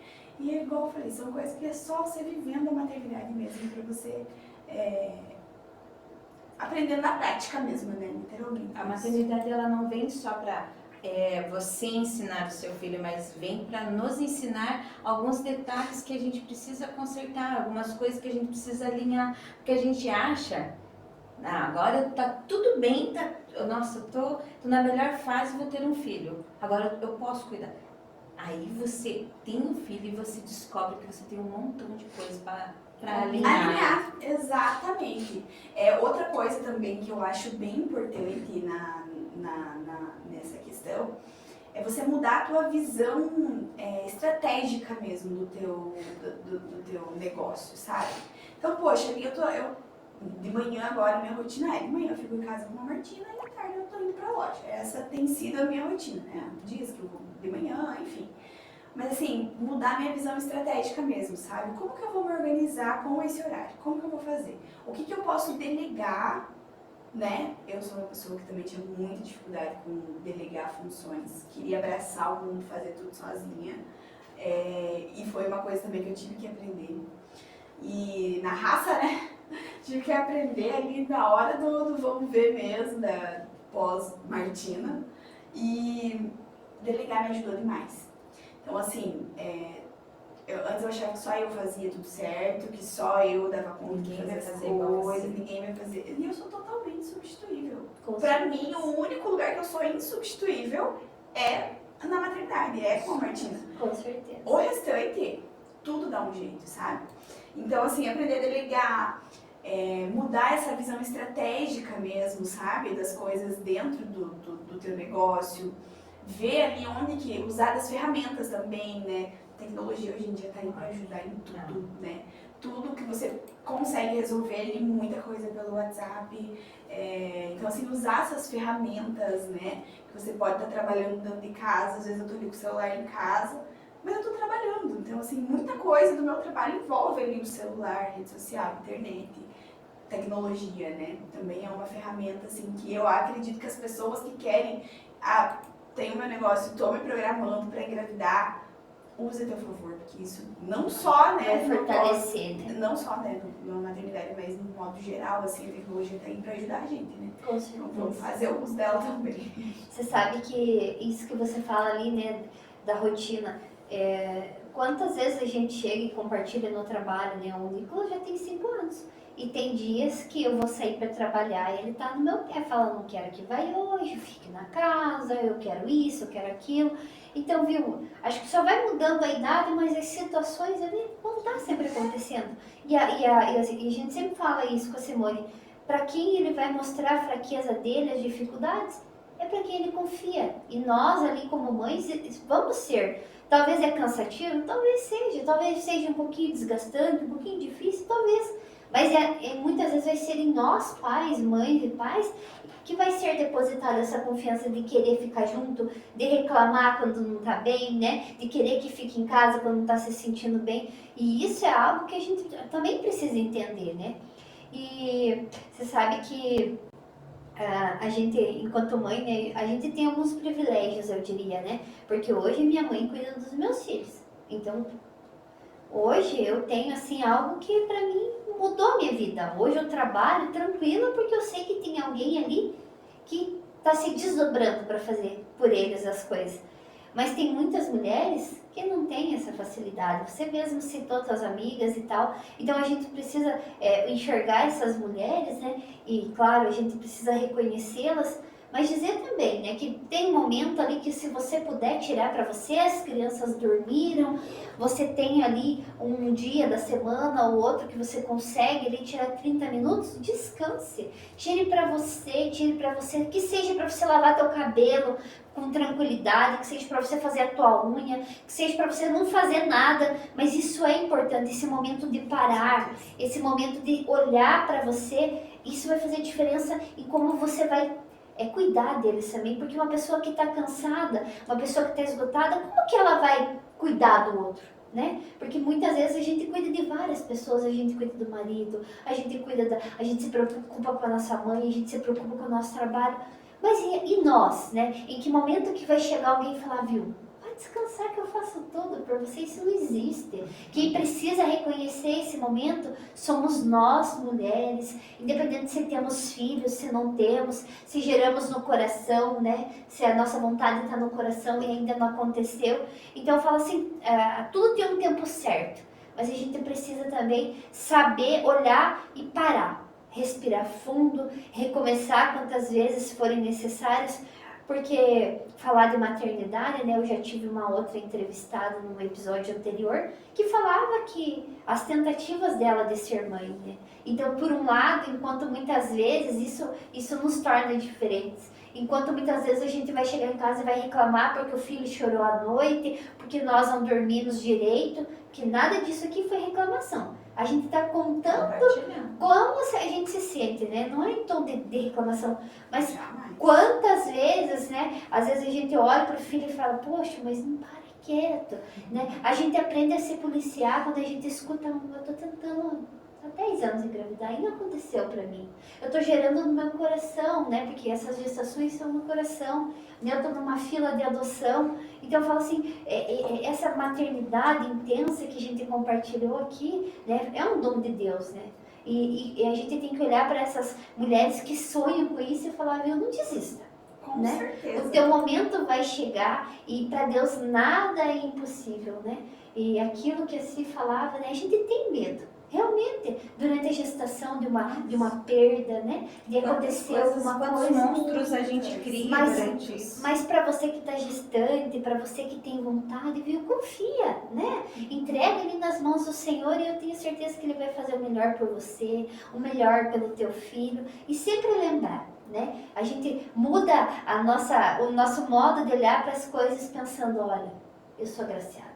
E é igual eu falei, são coisas que é só você vivendo a maternidade mesmo, pra você aprender na prática mesmo, né? Literalmente. A maternidade, ela não vem só para você ensinar o seu filho, mas vem para nos ensinar alguns detalhes que a gente precisa consertar, algumas coisas que a gente precisa alinhar, porque a gente acha, agora tá tudo bem, nossa, eu tô na melhor fase, vou ter um filho, agora eu posso cuidar. Aí você tem um filho e você descobre que você tem um montão de coisas para alinhar. Exatamente. Outra coisa também que eu acho bem importante nessa questão é você mudar a tua visão estratégica mesmo do teu negócio, sabe? Então, poxa, de manhã agora minha rotina de manhã eu fico em casa com a Martina e à tarde eu tô indo pra loja. Essa tem sido a minha rotina, né? Dias que eu vou de manhã, enfim. Mas assim, mudar minha visão estratégica mesmo, sabe? Como que eu vou me organizar com esse horário? Como que eu vou fazer? O que eu posso delegar, né? Eu sou uma pessoa que também tinha muita dificuldade com delegar funções. Queria abraçar o mundo, fazer tudo sozinha. E foi uma coisa também que eu tive que aprender. E na raça, né? Tive que aprender ali na hora do vamos ver mesmo, da pós-Martina. E delegar me ajudou demais. Então, assim, antes eu achava que só eu fazia tudo certo, que só eu dava conta de fazer as coisas, ninguém vai fazer. E eu sou totalmente substituível. Pra mim, o único lugar que eu sou insubstituível é na maternidade, é com a Martina. Com certeza. O restante, tudo dá um jeito, sabe? Então, assim, aprender a delegar, mudar essa visão estratégica mesmo, sabe? Das coisas dentro do teu negócio. Ver ali onde que usar das ferramentas também, né? A tecnologia hoje em dia tá aí para ajudar em tudo, né? Tudo que você consegue resolver ali, muita coisa pelo WhatsApp. Então, assim, usar essas ferramentas, né? Que você pode estar trabalhando dentro de casa, às vezes eu tô ali com o celular em casa, mas eu tô trabalhando. Então, assim, muita coisa do meu trabalho envolve ali o celular, rede social, internet, tecnologia, né? Também é uma ferramenta, assim, que eu acredito que as pessoas que querem... tem o meu negócio, estou me programando para engravidar, use a teu favor, porque isso não só, né, vai fortalecer, né? Não só, né, na maternidade, mas no modo geral, assim, a tecnologia está aí para ajudar a gente, né? Com certeza. Então vamos fazer o uso dela também. Você sabe que isso que você fala ali, né, da rotina, quantas vezes a gente chega e compartilha no trabalho, né? O Nicolas já tem 5 anos. E tem dias que eu vou sair para trabalhar e ele tá no meu pé falando, quero que vai hoje, fique na casa, eu quero isso, eu quero aquilo. Então, viu, acho que só vai mudando a idade, mas as situações ali vão estar sempre acontecendo. E a gente sempre fala isso com a Simone, para quem ele vai mostrar a fraqueza dele, as dificuldades, é para quem ele confia. E nós ali como mães vamos ser. Talvez é cansativo, talvez seja um pouquinho desgastante, um pouquinho difícil, talvez. Mas muitas vezes vai ser em nós, pais, mães e pais, que vai ser depositada essa confiança de querer ficar junto, de reclamar quando não está bem, né? De querer que fique em casa quando não está se sentindo bem. E isso é algo que a gente também precisa entender, né? E você sabe que a gente, enquanto mãe, né, a gente tem alguns privilégios, eu diria, né? Porque hoje minha mãe cuida dos meus filhos. Então, hoje eu tenho, assim, algo que para mim mudou a minha vida. Hoje eu trabalho tranquila porque eu sei que tem alguém ali que está se desdobrando para fazer por eles as coisas. Mas tem muitas mulheres que não têm essa facilidade. Você mesmo citou suas amigas e tal. Então a gente precisa enxergar essas mulheres, né? E claro, a gente precisa reconhecê-las. Mas dizer também, né, que tem um momento ali que se você puder tirar para você, as crianças dormiram, você tem ali um dia da semana ou outro que você consegue ali tirar 30 minutos, descanse. Tire para você, que seja para você lavar teu cabelo com tranquilidade, que seja para você fazer a tua unha, que seja para você não fazer nada, mas isso é importante, esse momento de parar, esse momento de olhar para você, isso vai fazer diferença em como você vai cuidar deles também, porque uma pessoa que está cansada, uma pessoa que está esgotada, como que ela vai cuidar do outro, né? Porque muitas vezes a gente cuida de várias pessoas, a gente cuida do marido, a gente se preocupa com a nossa mãe, a gente se preocupa com o nosso trabalho, mas e nós, né? Em que momento que vai chegar alguém e falar, viu, vai descansar que eu faço tudo por você, isso não existe. Quem precisa reconhecer esse momento somos nós, mulheres, independente se temos filhos, se não temos, se geramos no coração, né? Se a nossa vontade está no coração e ainda não aconteceu. Então eu falo assim, tudo tem um tempo certo, mas a gente precisa também saber olhar e parar, respirar fundo, recomeçar quantas vezes forem necessárias, porque falar de maternidade, né, eu já tive uma outra entrevistada num episódio anterior que falava que as tentativas dela de ser mãe, né? Então, por um lado, enquanto muitas vezes isso nos torna diferentes, enquanto muitas vezes a gente vai chegar em casa e vai reclamar porque o filho chorou à noite, porque nós não dormimos direito, que nada disso aqui foi reclamação. A gente está contando como a gente se sente, né? Não é em tom de reclamação, mas quantas vezes, né? Às vezes a gente olha para o filho e fala, poxa, mas não para quieto, né? A gente aprende a se policiar quando a gente escuta, eu tô tentando há 10 anos engravidar e não aconteceu para mim. Eu tô gerando no meu coração, né? Porque essas gestações são no coração, né? Eu tô numa fila de adoção. Então eu falo assim, essa maternidade intensa que a gente compartilhou aqui, né? É um dom de Deus, né? E a gente tem que olhar para essas mulheres que sonham com isso e falar, meu, não desista. Com Né? certeza. O teu momento vai chegar e para Deus nada é impossível, né? E aquilo que se falava, né? A gente tem medo. Realmente, durante a gestação de uma perda, né? De acontecer alguma quantos coisa. monstros a gente cria durante isso. Mas para você que está gestante, para você que tem vontade, viu? Confia, né? Entrega ele nas mãos do Senhor e eu tenho certeza que Ele vai fazer o melhor por você, o melhor pelo teu filho. E sempre lembrar, né? A gente muda o nosso modo de olhar para as coisas pensando, olha, eu sou agraciada.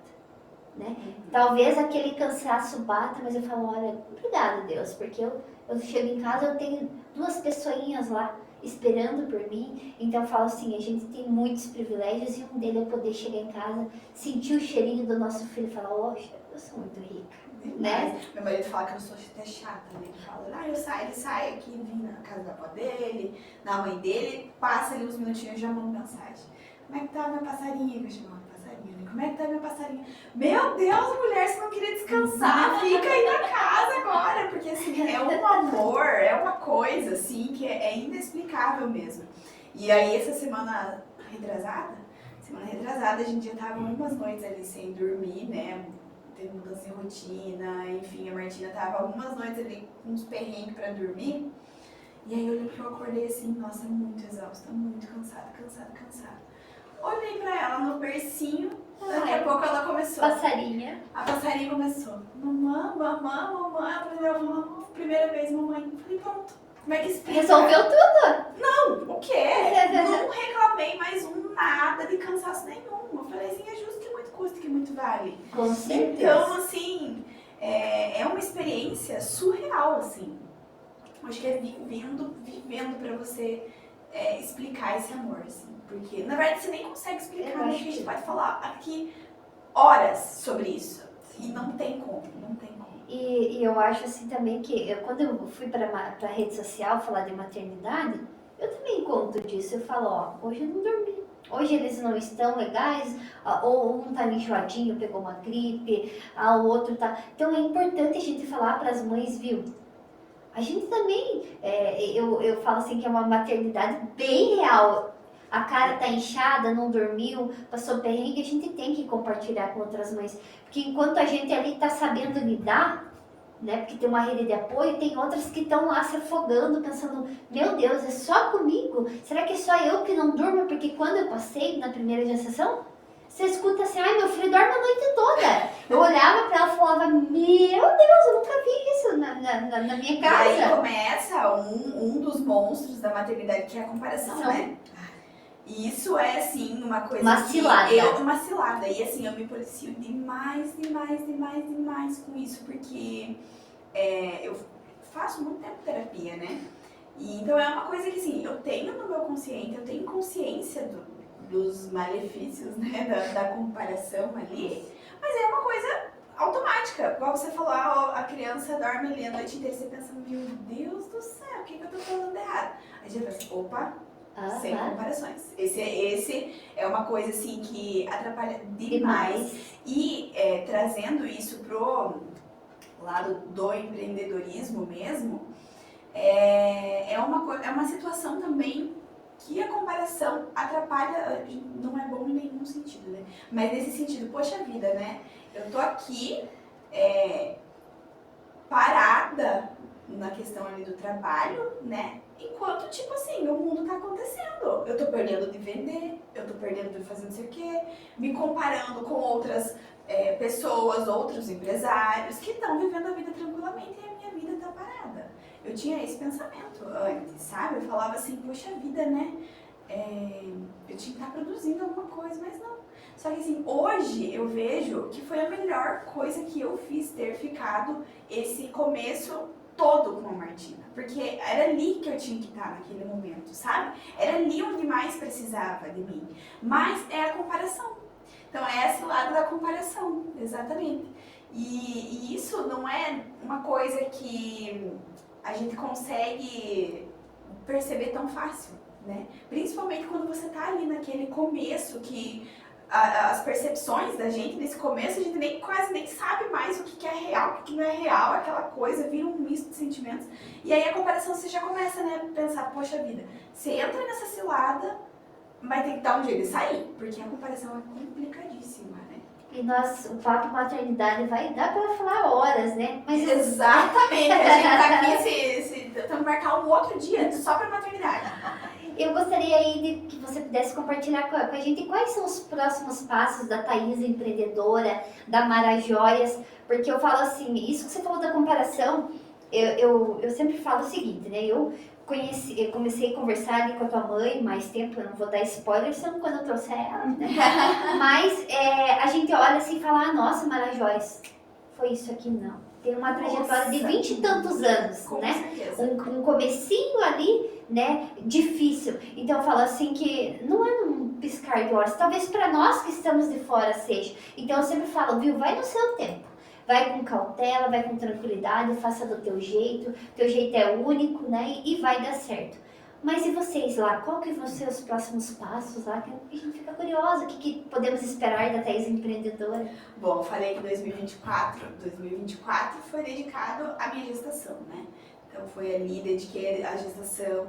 Né? Talvez aquele cansaço bata, mas eu falo, olha, obrigada Deus, porque eu chego em casa, eu tenho 2 pessoinhas lá esperando por mim, então eu falo assim, a gente tem muitos privilégios e um deles é poder chegar em casa, sentir o cheirinho do nosso filho e falar, oxe, eu sou muito rica, né? Meu marido fala que eu sou até chata, né? Ele fala, ele sai aqui, vem na casa da avó dele, na mãe dele, passa ali uns minutinhos e já manda mensagem. Como é que tá meu passarinho? Eu chamo passarinho, né? Como é que tá meu passarinho? Meu Deus, mulher, você não queria descansar? Fica aí na casa agora, porque assim, é um amor, é uma coisa assim que é inexplicável mesmo. E aí essa semana retrasada, a gente já tava umas noites ali sem dormir, né? Teve mudança de rotina, enfim, a Martina tava algumas noites ali com uns perrengues pra dormir. E aí eu lembro que eu acordei assim, nossa, muito exausta, muito cansada. Olhei pra ela no bercinho, daqui a pouco ela começou. Passarinha. A passarinha começou. Mamãe, primeira vez, mamãe. Falei, pronto. Como é que explica? Resolveu tudo? Não, o quê? Não reclamei mais nada de cansaço nenhum. Eu falei assim, é justo que muito custa, que muito vale. Com certeza. Então, assim, é uma experiência surreal, assim. Acho que é vivendo pra você explicar esse amor, assim. Porque, na verdade, você nem consegue explicar, né? A gente pode falar aqui horas sobre isso. E não tem como. E eu acho assim também que, quando eu fui para a rede social falar de maternidade, eu também conto disso. Eu falo, ó, hoje eu não dormi. Hoje eles não estão legais, ou um tá enjoadinho, pegou uma gripe, o outro tá... Então é importante a gente falar para as mães, viu? A gente também, eu falo assim que é uma maternidade bem real. A cara tá inchada, não dormiu, passou perrengue, a gente tem que compartilhar com outras mães. Porque enquanto a gente ali tá sabendo lidar, né? Porque tem uma rede de apoio, tem outras que estão lá se afogando, pensando, meu Deus, é só comigo? Será que é só eu que não durmo? Porque quando eu passei na primeira gestação, você escuta assim, ai, meu filho dorme a noite toda. Eu olhava pra ela e falava, meu Deus, eu nunca vi isso na minha casa. E aí começa um dos monstros da maternidade, que é a comparação, né? E isso é, assim, uma coisa uma cilada. Uma cilada. E, assim, eu me policio demais com isso, porque eu faço muito tempo terapia, né? E, então, é uma coisa que, assim, eu tenho no meu consciente, eu tenho consciência dos malefícios, né? Da comparação ali. Mas é uma coisa automática. Igual você falou, a criança dorme ali a noite inteira, você pensa, meu Deus do céu, o que eu tô falando errado? Aí você pensa, opa, Sem Aham. comparações. Esse é uma coisa assim que atrapalha demais. Demais. E trazendo isso pro lado do empreendedorismo mesmo, é uma situação também que a comparação atrapalha, não é bom em nenhum sentido, né? Mas nesse sentido, poxa vida, né? Eu tô aqui parada na questão ali do trabalho, né? Enquanto, tipo assim, o mundo tá acontecendo. Eu tô perdendo de vender, eu tô perdendo de fazer não sei o quê, me comparando com outras pessoas, outros empresários que estão vivendo a vida tranquilamente e a minha vida tá parada. Eu tinha esse pensamento antes, sabe? Eu falava assim, poxa vida, né? Eu tinha que estar produzindo alguma coisa, mas não. Só que assim, hoje eu vejo que foi a melhor coisa que eu fiz ter ficado esse começo todo com a Martina. Porque era ali que eu tinha que estar naquele momento, sabe? Era ali onde mais precisava de mim. Mas é a comparação. Então é esse lado da comparação, exatamente. E isso não é uma coisa que a gente consegue perceber tão fácil, né? Principalmente quando você tá ali naquele começo que as percepções da gente nesse começo, a gente quase nem sabe mais o que é real, o que não é real, aquela coisa, vira um misto de sentimentos. E aí a comparação você já começa, né, a pensar, poxa vida, você entra nessa cilada, vai ter que dar um jeito de sair, porque a comparação é complicadíssima, né? E o papo maternidade vai dar pra falar horas, né? Mas Exatamente, a gente tá aqui, tentando marcar um outro dia só pra maternidade. eu gostaria aí de que você pudesse compartilhar com a gente quais são os próximos passos da Thaís empreendedora, da Mara Joias, porque eu falo assim, isso que você falou da comparação, eu sempre falo o seguinte, né? Eu comecei a conversar ali com a tua mãe mais tempo, eu não vou dar spoiler, senão quando eu trouxer ela, né? Mas a gente olha assim e fala, nossa, Mara Joias, foi isso aqui não. Tem uma trajetória de 20 e tantos anos, Com né? certeza. Um comecinho ali, né, difícil. Então eu falo assim que não é num piscar de olhos, talvez para nós que estamos de fora seja. Então eu sempre falo, viu, vai no seu tempo. Vai com cautela, vai com tranquilidade, faça do teu jeito é único, né, e vai dar certo. Mas e vocês lá, qual que vão ser os próximos passos lá? Que a gente fica curiosa, o que podemos esperar da Thaís empreendedora? Bom, eu falei que 2024 foi dedicado à minha gestação, né? Então foi ali, dediquei a gestação,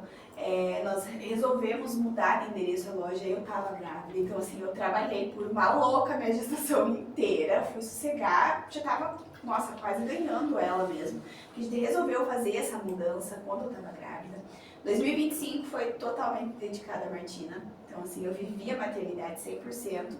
nós resolvemos mudar de endereço a loja, eu tava grávida, então assim, eu trabalhei por uma louca a minha gestação inteira, fui sossegar, já tava, nossa, quase ganhando ela mesmo. A gente resolveu fazer essa mudança quando eu tava grávida. 2025 foi totalmente dedicada à Martina, então assim, eu vivi a maternidade 100%.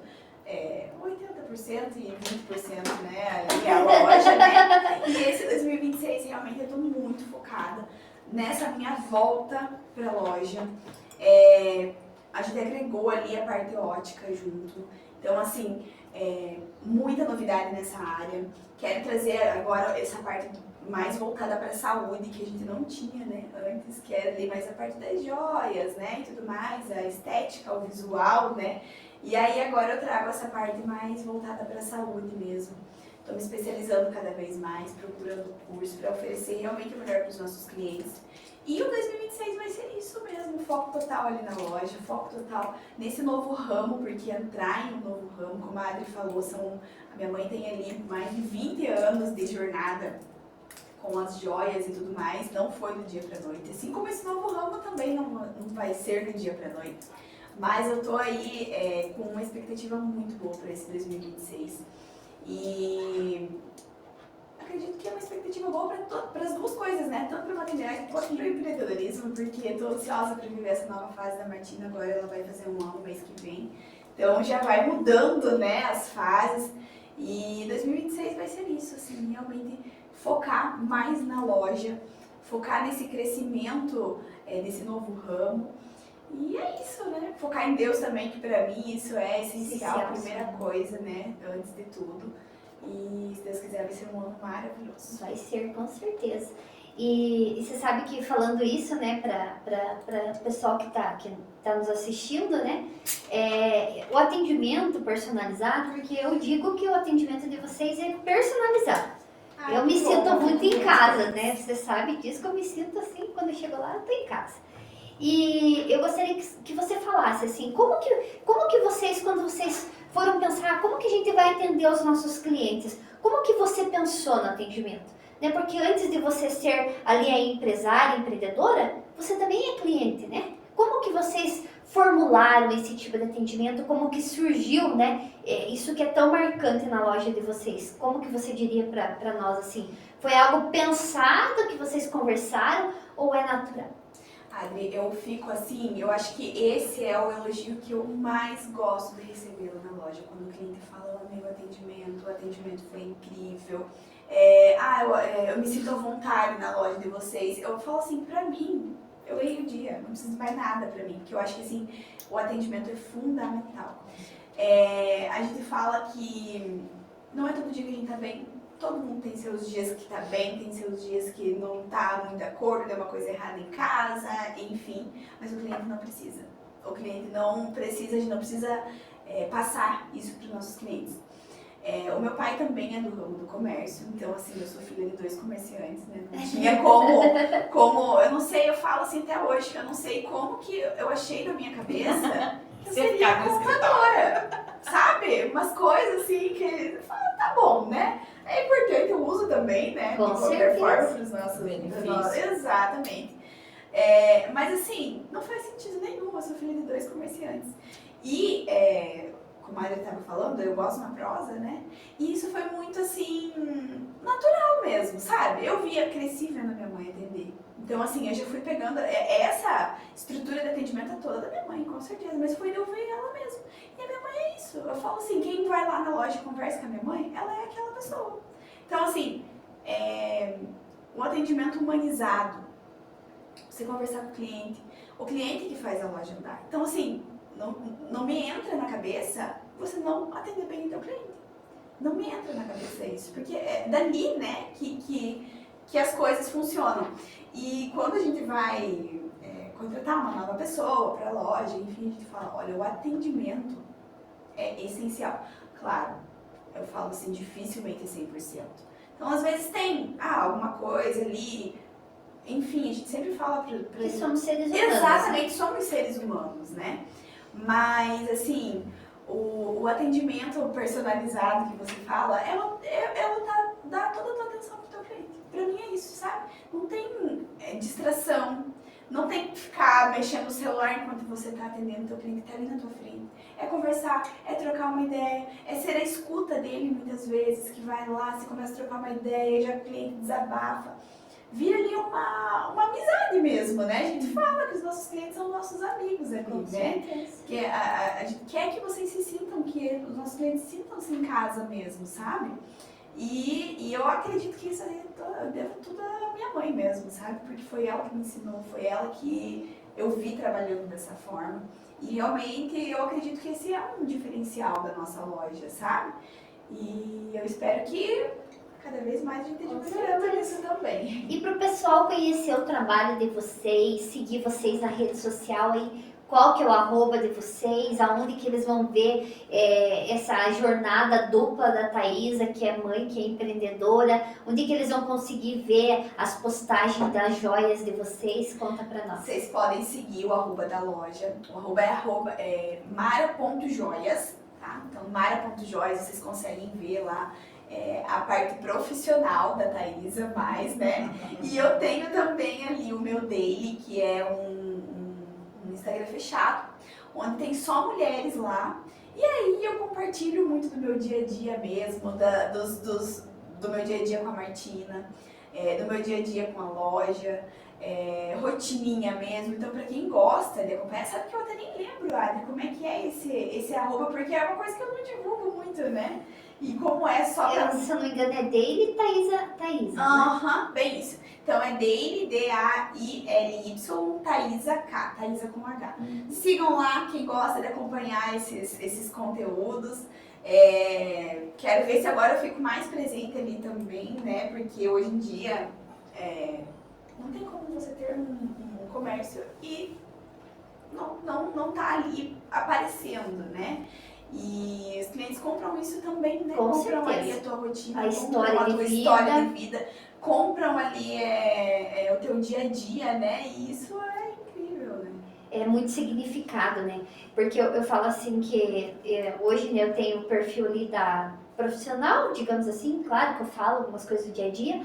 80% e 20%, né, ali a loja, né, e esse 2026 realmente eu tô muito focada nessa minha volta pra loja, a gente agregou ali a parte ótica junto, então assim, muita novidade nessa área, quero trazer agora essa parte mais voltada para a saúde, que a gente não tinha, né, antes, que era ali mais a parte das joias, né, e tudo mais, a estética, o visual, né, e aí agora eu trago essa parte mais voltada para a saúde mesmo. Estou me especializando cada vez mais, procurando curso para oferecer realmente o melhor para os nossos clientes. E o 2026 vai ser isso mesmo, foco total ali na loja, foco total nesse novo ramo, porque entrar em um novo ramo, como a Adri falou, a minha mãe tem ali mais de 20 anos de jornada com as joias e tudo mais, não foi do dia para noite. Assim como esse novo ramo também não vai ser do dia para noite. Mas eu tô aí com uma expectativa muito boa para esse 2026. E acredito que é uma expectativa boa para as duas coisas, né? Tanto para a maternidade quanto para o empreendedorismo, porque eu tô ansiosa para viver essa nova fase da Martina. Agora ela vai fazer um ano mês que vem. Então já vai mudando, né, as fases. E 2026 vai ser isso, assim, realmente focar mais na loja, focar nesse crescimento desse novo ramo. E é isso, né? Focar em Deus também, que pra mim isso é essencial, a primeira coisa, né? Antes de tudo. E se Deus quiser vai ser um ano maravilhoso. Vai ser, com certeza. E você sabe que falando isso, né, para o pessoal que tá nos assistindo, né, o atendimento personalizado, porque eu digo que o atendimento de vocês é personalizado. Ai, eu me que bom, sinto muito em casa, bom. né, você sabe disso, que eu me sinto assim, quando eu chego lá, eu tô em casa. E eu gostaria que você falasse assim, como que vocês, quando vocês foram pensar, como que a gente vai atender os nossos clientes? Como que você pensou no atendimento? Né? Porque antes de você ser ali a empresária, empreendedora, você também é cliente, né? Como que vocês formularam esse tipo de atendimento? Como que surgiu, né? Isso que é tão marcante na loja de vocês. Como que você diria para nós assim? Foi algo pensado que vocês conversaram ou é natural? Adri, eu fico assim, eu acho que esse é o elogio que eu mais gosto de receber lá na loja. Quando o cliente fala, eu amei o atendimento foi incrível. Eu me sinto à vontade na loja de vocês. Eu falo assim, pra mim, eu ganhei o dia, não preciso de mais nada pra mim, porque eu acho que assim, o atendimento é fundamental. A gente fala que não é todo dia que a gente tá bem, todo mundo tem seus dias que tá bem, tem seus dias que não tá muito de acordo, deu uma coisa errada em casa, enfim, mas o cliente não precisa. O cliente não precisa passar isso para os nossos clientes. O meu pai também é do ramo do comércio, então assim, eu sou filha de 2 comerciantes, né? Não tinha como, eu não sei, eu falo assim até hoje, que eu não sei como que eu achei na minha cabeça que eu seria contadora, sabe? Umas coisas assim que, tá bom, né? É importante o uso também, né? Com de qualquer certeza. forma para os nossos benefícios. Exatamente. Mas assim, não faz sentido nenhum, eu sou filha de 2 comerciantes. E como a Adri estava falando, eu gosto na prosa, né? E isso foi muito assim, natural mesmo, sabe? Eu cresci vendo a minha mãe atender. Então, assim, eu já fui pegando essa estrutura de atendimento é toda da minha mãe, com certeza, mas foi de eu ver ela mesmo. E a minha mãe é isso. Eu falo assim, quem vai lá na loja e conversa com a minha mãe, ela é aquela pessoa. Então, assim, um atendimento humanizado, você conversar com o cliente que faz a loja andar. Então, assim, não me entra na cabeça você não atender bem o teu cliente. Não me entra na cabeça isso, porque é dali, né, que as coisas funcionam. E quando a gente vai contratar uma nova pessoa para a loja, enfim, a gente fala, olha, o atendimento é essencial. Claro, eu falo assim, dificilmente é 100%. Então, às vezes tem alguma coisa ali, enfim, a gente sempre fala para Que somos seres humanos. Exatamente, somos seres humanos, né? Mas, assim, o atendimento personalizado que você fala é dar toda a tua atenção pro teu cliente. Pra mim é isso, sabe? Não tem distração, não tem que ficar mexendo no celular enquanto você tá atendendo o teu cliente que tá ali na tua frente. É conversar, é trocar uma ideia, é ser a escuta dele muitas vezes, que vai lá, você começa a trocar uma ideia, já o cliente desabafa. Vira ali uma amizade mesmo, né? A gente fala que os nossos clientes são nossos amigos ali, né? Que a gente quer que vocês se sintam, que os nossos clientes sintam-se em casa mesmo, sabe? E eu acredito que isso aí eu devo tudo à minha mãe mesmo, sabe? Porque foi ela que me ensinou, foi ela que eu vi trabalhando dessa forma. E realmente eu acredito que esse é um diferencial da nossa loja, sabe? E eu espero que cada vez mais a gente esteja melhorando nisso também. E para o pessoal conhecer o trabalho de vocês, seguir vocês na rede social aí, qual que é o arroba de vocês, aonde que eles vão ver essa jornada dupla da Thaisa, que é mãe, que é empreendedora, onde que eles vão conseguir ver as postagens das joias de vocês? Conta para nós. Vocês podem seguir o arroba da loja, o arroba é mara.joias, tá? Então mara.joias, vocês conseguem ver lá a parte profissional da Thaisa mais, né? E eu tenho também ali o meu daily, que é um Instagram fechado, onde tem só mulheres lá. E aí eu compartilho muito do meu dia a dia mesmo, do meu dia a dia com a Martina, do meu dia a dia com a loja, rotininha mesmo. Então, pra quem gosta de acompanhar, sabe que eu até nem lembro, Adri, como é que é esse arroba, porque é uma coisa que eu não divulgo muito, né? E como é só pra... Se eu não me engano é Daily Thaisa. Aham, bem isso. Então é Daily, D-A-I-L-Y, Thaisa K, Thaisa com H. Sigam lá quem gosta de acompanhar esses conteúdos. Quero ver se agora eu fico mais presente ali também, né? Porque hoje em dia não tem como você ter um comércio e não tá ali aparecendo, né? E os clientes compram isso também, né? Com compram certeza. ali a tua rotina, A história compram a tua de história de vida, compram ali o teu dia a dia, né? E isso é incrível, né? muito significado, né? Porque eu falo assim que hoje, né, eu tenho o perfil ali da profissional, digamos assim, claro que eu falo algumas coisas do dia a dia,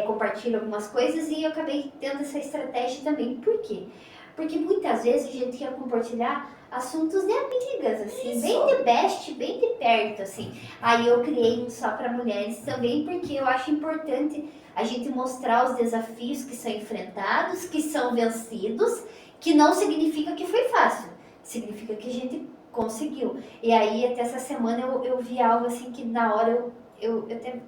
compartilho algumas coisas e eu acabei tendo essa estratégia também. Por quê? Porque muitas vezes a gente quer compartilhar assuntos de amigas, assim, bem de best, bem de perto, assim. Aí eu criei um só para mulheres também, porque eu acho importante a gente mostrar os desafios que são enfrentados, que são vencidos, que não significa que foi fácil, significa que a gente conseguiu. E aí até essa semana eu vi algo assim que na hora eu até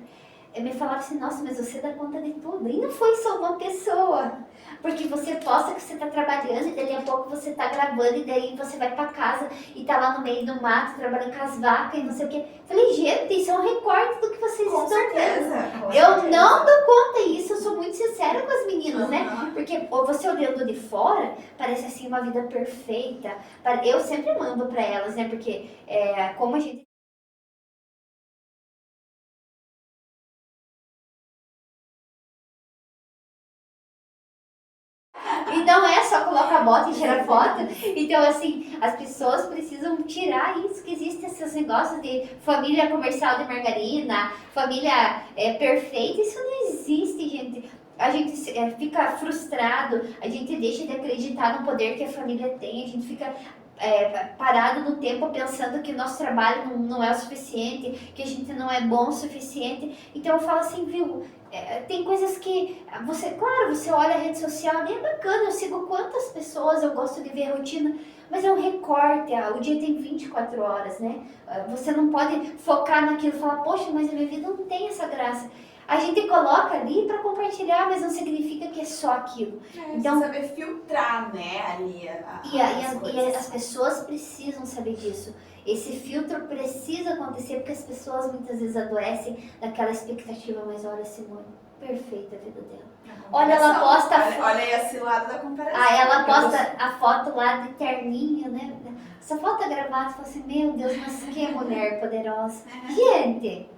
me falava assim, nossa, mas você dá conta de tudo. E não foi só uma pessoa. Porque você posta que você tá trabalhando e dali a pouco você tá gravando e daí você vai pra casa e tá lá no meio do mato trabalhando com as vacas e não sei o quê. Falei, gente, isso é um recorte do que vocês estão vendo. Eu não dou conta disso, eu sou muito sincera com as meninas, né? Porque você olhando de fora, parece assim uma vida perfeita. Eu sempre mando pra elas, né? Porque como a gente então não é só colocar a bota e tirar foto. Então, assim, as pessoas precisam tirar isso, que existem esses negócios de família comercial de margarina, família perfeita. Isso não existe, gente. A gente fica frustrado, a gente deixa de acreditar no poder que a família tem, a gente fica parado no tempo pensando que o nosso trabalho não é o suficiente, que a gente não é bom o suficiente. Então eu falo assim, viu, tem coisas que claro, você olha a rede social, nem é bacana, eu sigo quantas pessoas, eu gosto de ver a rotina, mas é um recorte, o dia tem 24 horas, né? Você não pode focar naquilo e falar, poxa, mas a minha vida não tem essa graça. A gente coloca ali para compartilhar, mas não significa que é só aquilo. Então, saber filtrar, né, ali e as pessoas precisam saber disso. Esse filtro precisa acontecer porque as pessoas muitas vezes adoecem daquela expectativa, mas olha, Simone, perfeita a vida dela. Olha, ela posta olha esse lado da comparação. Ela posta a foto lá de terninho, né? Essa foto gravada, fala assim, meu Deus, mas que mulher poderosa. Gente,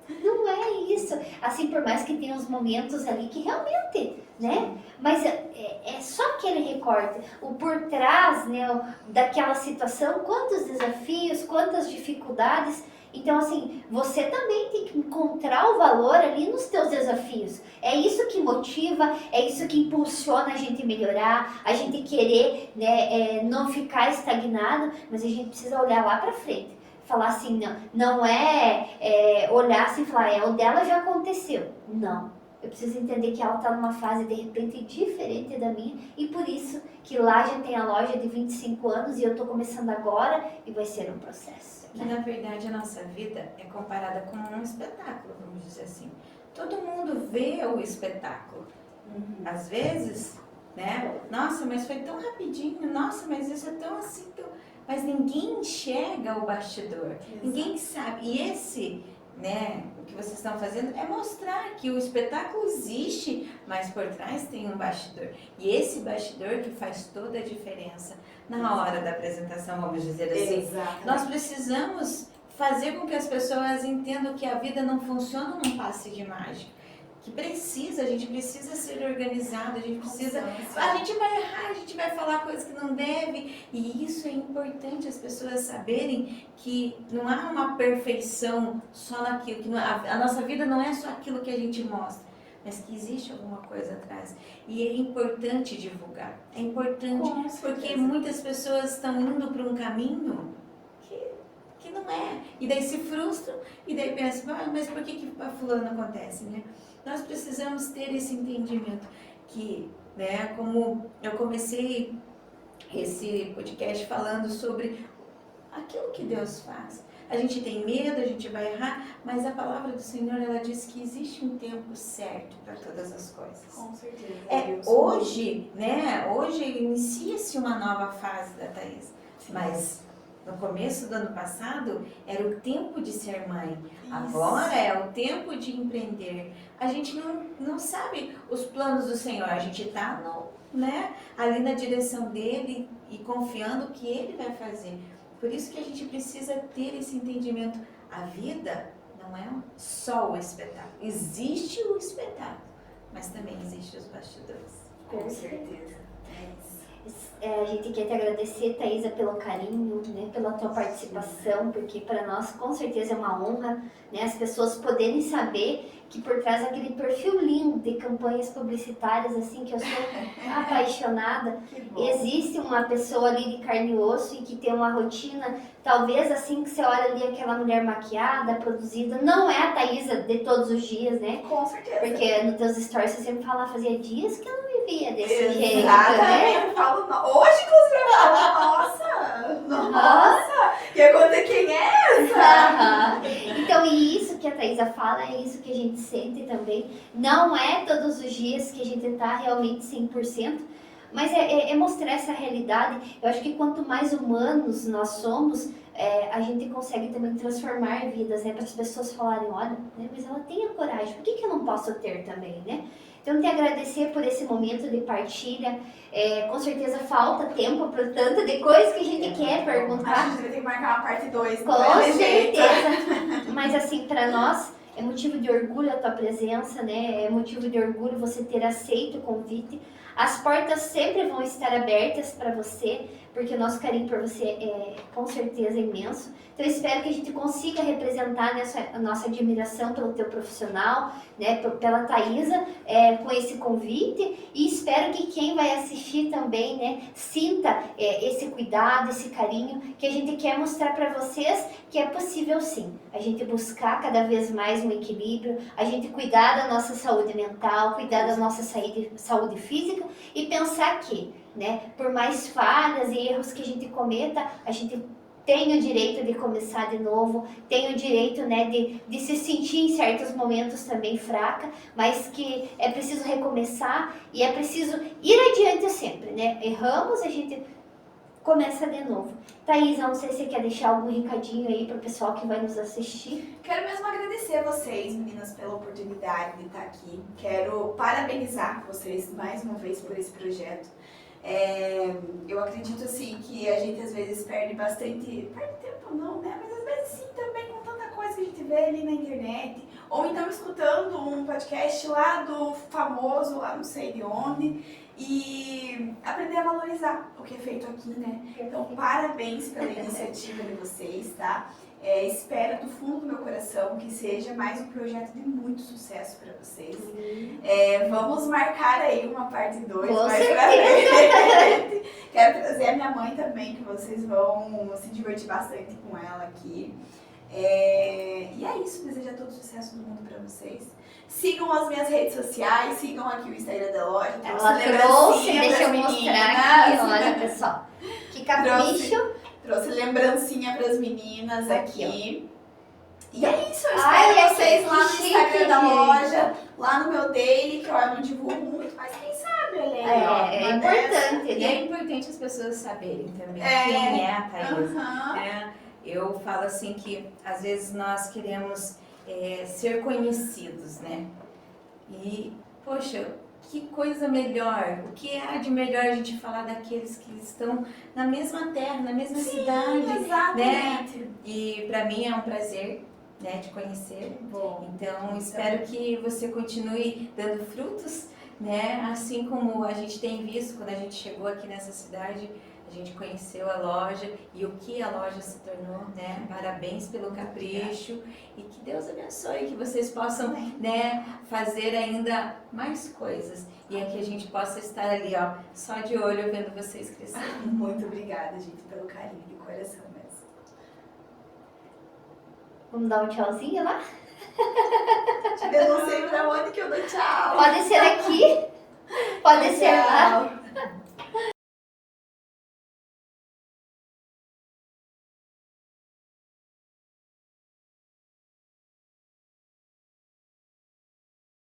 não é isso. Assim, por mais que tenha uns momentos ali que realmente, né? Mas é só aquele recorte. O por trás, né, daquela situação, quantos desafios, quantas dificuldades. Então, assim, você também tem que encontrar o valor ali nos teus desafios. É isso que motiva, é isso que impulsiona a gente melhorar, a gente querer, né, não ficar estagnado, mas a gente precisa olhar lá pra frente. Falar assim, não é olhar assim e falar, o dela já aconteceu. Não. Eu preciso entender que ela está numa fase de repente diferente da minha e por isso que lá já tem a loja de 25 anos e eu estou começando agora e vai ser um processo. Que na verdade a nossa vida é comparada com um espetáculo, vamos dizer assim. Todo mundo vê o espetáculo. Às vezes, né? Nossa, mas foi tão rapidinho. Nossa, mas isso é tão assim, tão... Mas ninguém enxerga o bastidor. Exato. Ninguém sabe. E esse, né, o que vocês estão fazendo é mostrar que o espetáculo existe, mas por trás tem um bastidor. E esse bastidor que faz toda a diferença na hora da apresentação, vamos dizer assim. Exatamente. Nós precisamos fazer com que as pessoas entendam que a vida não funciona num passe de mágica. Que a gente precisa ser organizado, a gente vai errar, a gente vai falar coisas que não deve, e isso é importante as pessoas saberem que não há uma perfeição só naquilo, que a nossa vida não é só aquilo que a gente mostra, mas que existe alguma coisa atrás, e é importante divulgar, é importante, porque muitas pessoas estão indo para um caminho que não é, e daí se frustram, e daí pensam, mas por que a fulana acontece, né? Nós precisamos ter esse entendimento que, né, como eu comecei esse podcast falando sobre aquilo que Deus faz. A gente tem medo, a gente vai errar, mas a palavra do Senhor, ela diz que existe um tempo certo para todas as coisas. Com certeza. Hoje, né, hoje inicia-se uma nova fase da Thaís, mas... No começo do ano passado, era o tempo de ser mãe. Isso. Agora é o tempo de empreender. A gente não sabe os planos do Senhor. A gente está ali na direção dEle e confiando que Ele vai fazer. Por isso que a gente precisa ter esse entendimento. A vida não é só o espetáculo. Existe o espetáculo, mas também existem os bastidores. Com certeza. A gente quer te agradecer, Thaisa, pelo carinho, né, pela tua participação, porque para nós com certeza é uma honra, né, as pessoas poderem saber que por trás daquele perfil lindo de campanhas publicitárias, assim, que eu sou apaixonada, existe uma pessoa ali de carne e osso e que tem uma rotina, talvez assim que você olha ali aquela mulher maquiada, produzida, não é a Thaisa de todos os dias, né? Com certeza. Porque nos teus stories você sempre fala, fazia dias que eu não vivia desse jeito, Exatamente. né? Eu falo, hoje, inclusive, eu falo, nossa, e agora quem é essa? Aham. Então, e isso que a Thaisa fala, é isso que a gente sente também. Não é todos os dias que a gente tá realmente 100%, mas é mostrar essa realidade. Eu acho que quanto mais humanos nós somos, a gente consegue também transformar vidas, né? Para as pessoas falarem, olha, né, mas ela tem a coragem, por que eu não posso ter também, né? Então, te agradecer por esse momento de partilha. Com certeza falta tempo para tanto de coisa que a gente quer A perguntar. gente vai ter que marcar uma parte 2. Com certeza. Mas assim, para nós é motivo de orgulho a tua presença, né? É motivo de orgulho você ter aceito o convite. As portas sempre vão estar abertas para você, porque o nosso carinho por você é com certeza imenso. Então, eu espero que a gente consiga representar a nossa admiração pelo teu profissional, né, pela Thaisa, com esse convite, e espero que quem vai assistir também, né, sinta esse cuidado, esse carinho, que a gente quer mostrar para vocês que é possível sim. A gente buscar cada vez mais um equilíbrio, a gente cuidar da nossa saúde mental, cuidar da nossa saúde física e pensar que, né, por mais falhas e erros que a gente cometa, a gente tem o direito de começar de novo, tem o direito, né, de se sentir em certos momentos também fraca, mas que é preciso recomeçar e é preciso ir adiante sempre, né? Erramos, a gente começa de novo. Thaisa, não sei se você quer deixar algum recadinho aí para o pessoal que vai nos assistir. Quero mesmo agradecer a vocês, meninas, pela oportunidade de estar aqui. Quero parabenizar vocês mais uma vez por esse projeto. Eu acredito assim que a gente às vezes perde tempo não, né? Mas às vezes sim também com tanta coisa que a gente vê ali na internet, ou então escutando um podcast lá do famoso, lá não sei de onde, e aprender a valorizar o que é feito aqui, né? Então, parabéns pela iniciativa de vocês, tá? Espero do fundo do meu coração que seja mais um projeto de muito sucesso para vocês. Vamos marcar aí uma parte 2 mais pra frente. Quero trazer a minha mãe também, que vocês vão se divertir bastante com ela aqui. E é isso, desejo todo o sucesso do mundo para vocês. Sigam as minhas redes sociais, sigam aqui o Instagram da loja. Ela trouxe, deixa eu mostrar aqui, olha pessoal, que capricho. Trouxe lembrancinha pras meninas aqui. E é isso, eu Ai, espero vocês lá no chique, Instagram da gente. loja, lá no meu daily, que eu não divulgo muito, mas quem sabe, olha aí, É ó, importante, E né? é importante as pessoas saberem também quem é a Thaisa. Aham. Eu falo assim que às vezes nós queremos ser conhecidos, né? E, poxa, que coisa melhor, o que há de melhor a gente falar daqueles que estão na mesma terra, na mesma cidade, Exatamente. né? E para mim é um prazer, né, te conhecer. Bom, Então, espero que você continue dando frutos, né? Assim como a gente tem visto quando a gente chegou aqui nessa cidade, a gente conheceu a loja e o que a loja se tornou, né? Parabéns pelo capricho e que Deus abençoe, que vocês possam, né, fazer ainda mais coisas e que a gente possa estar ali, ó, só de olho vendo vocês crescerem. muito obrigada, gente, pelo carinho de coração mesmo. Vamos dar um tchauzinho lá? Eu não sei pra onde que eu dou tchau. Pode ser aqui, pode ser lá.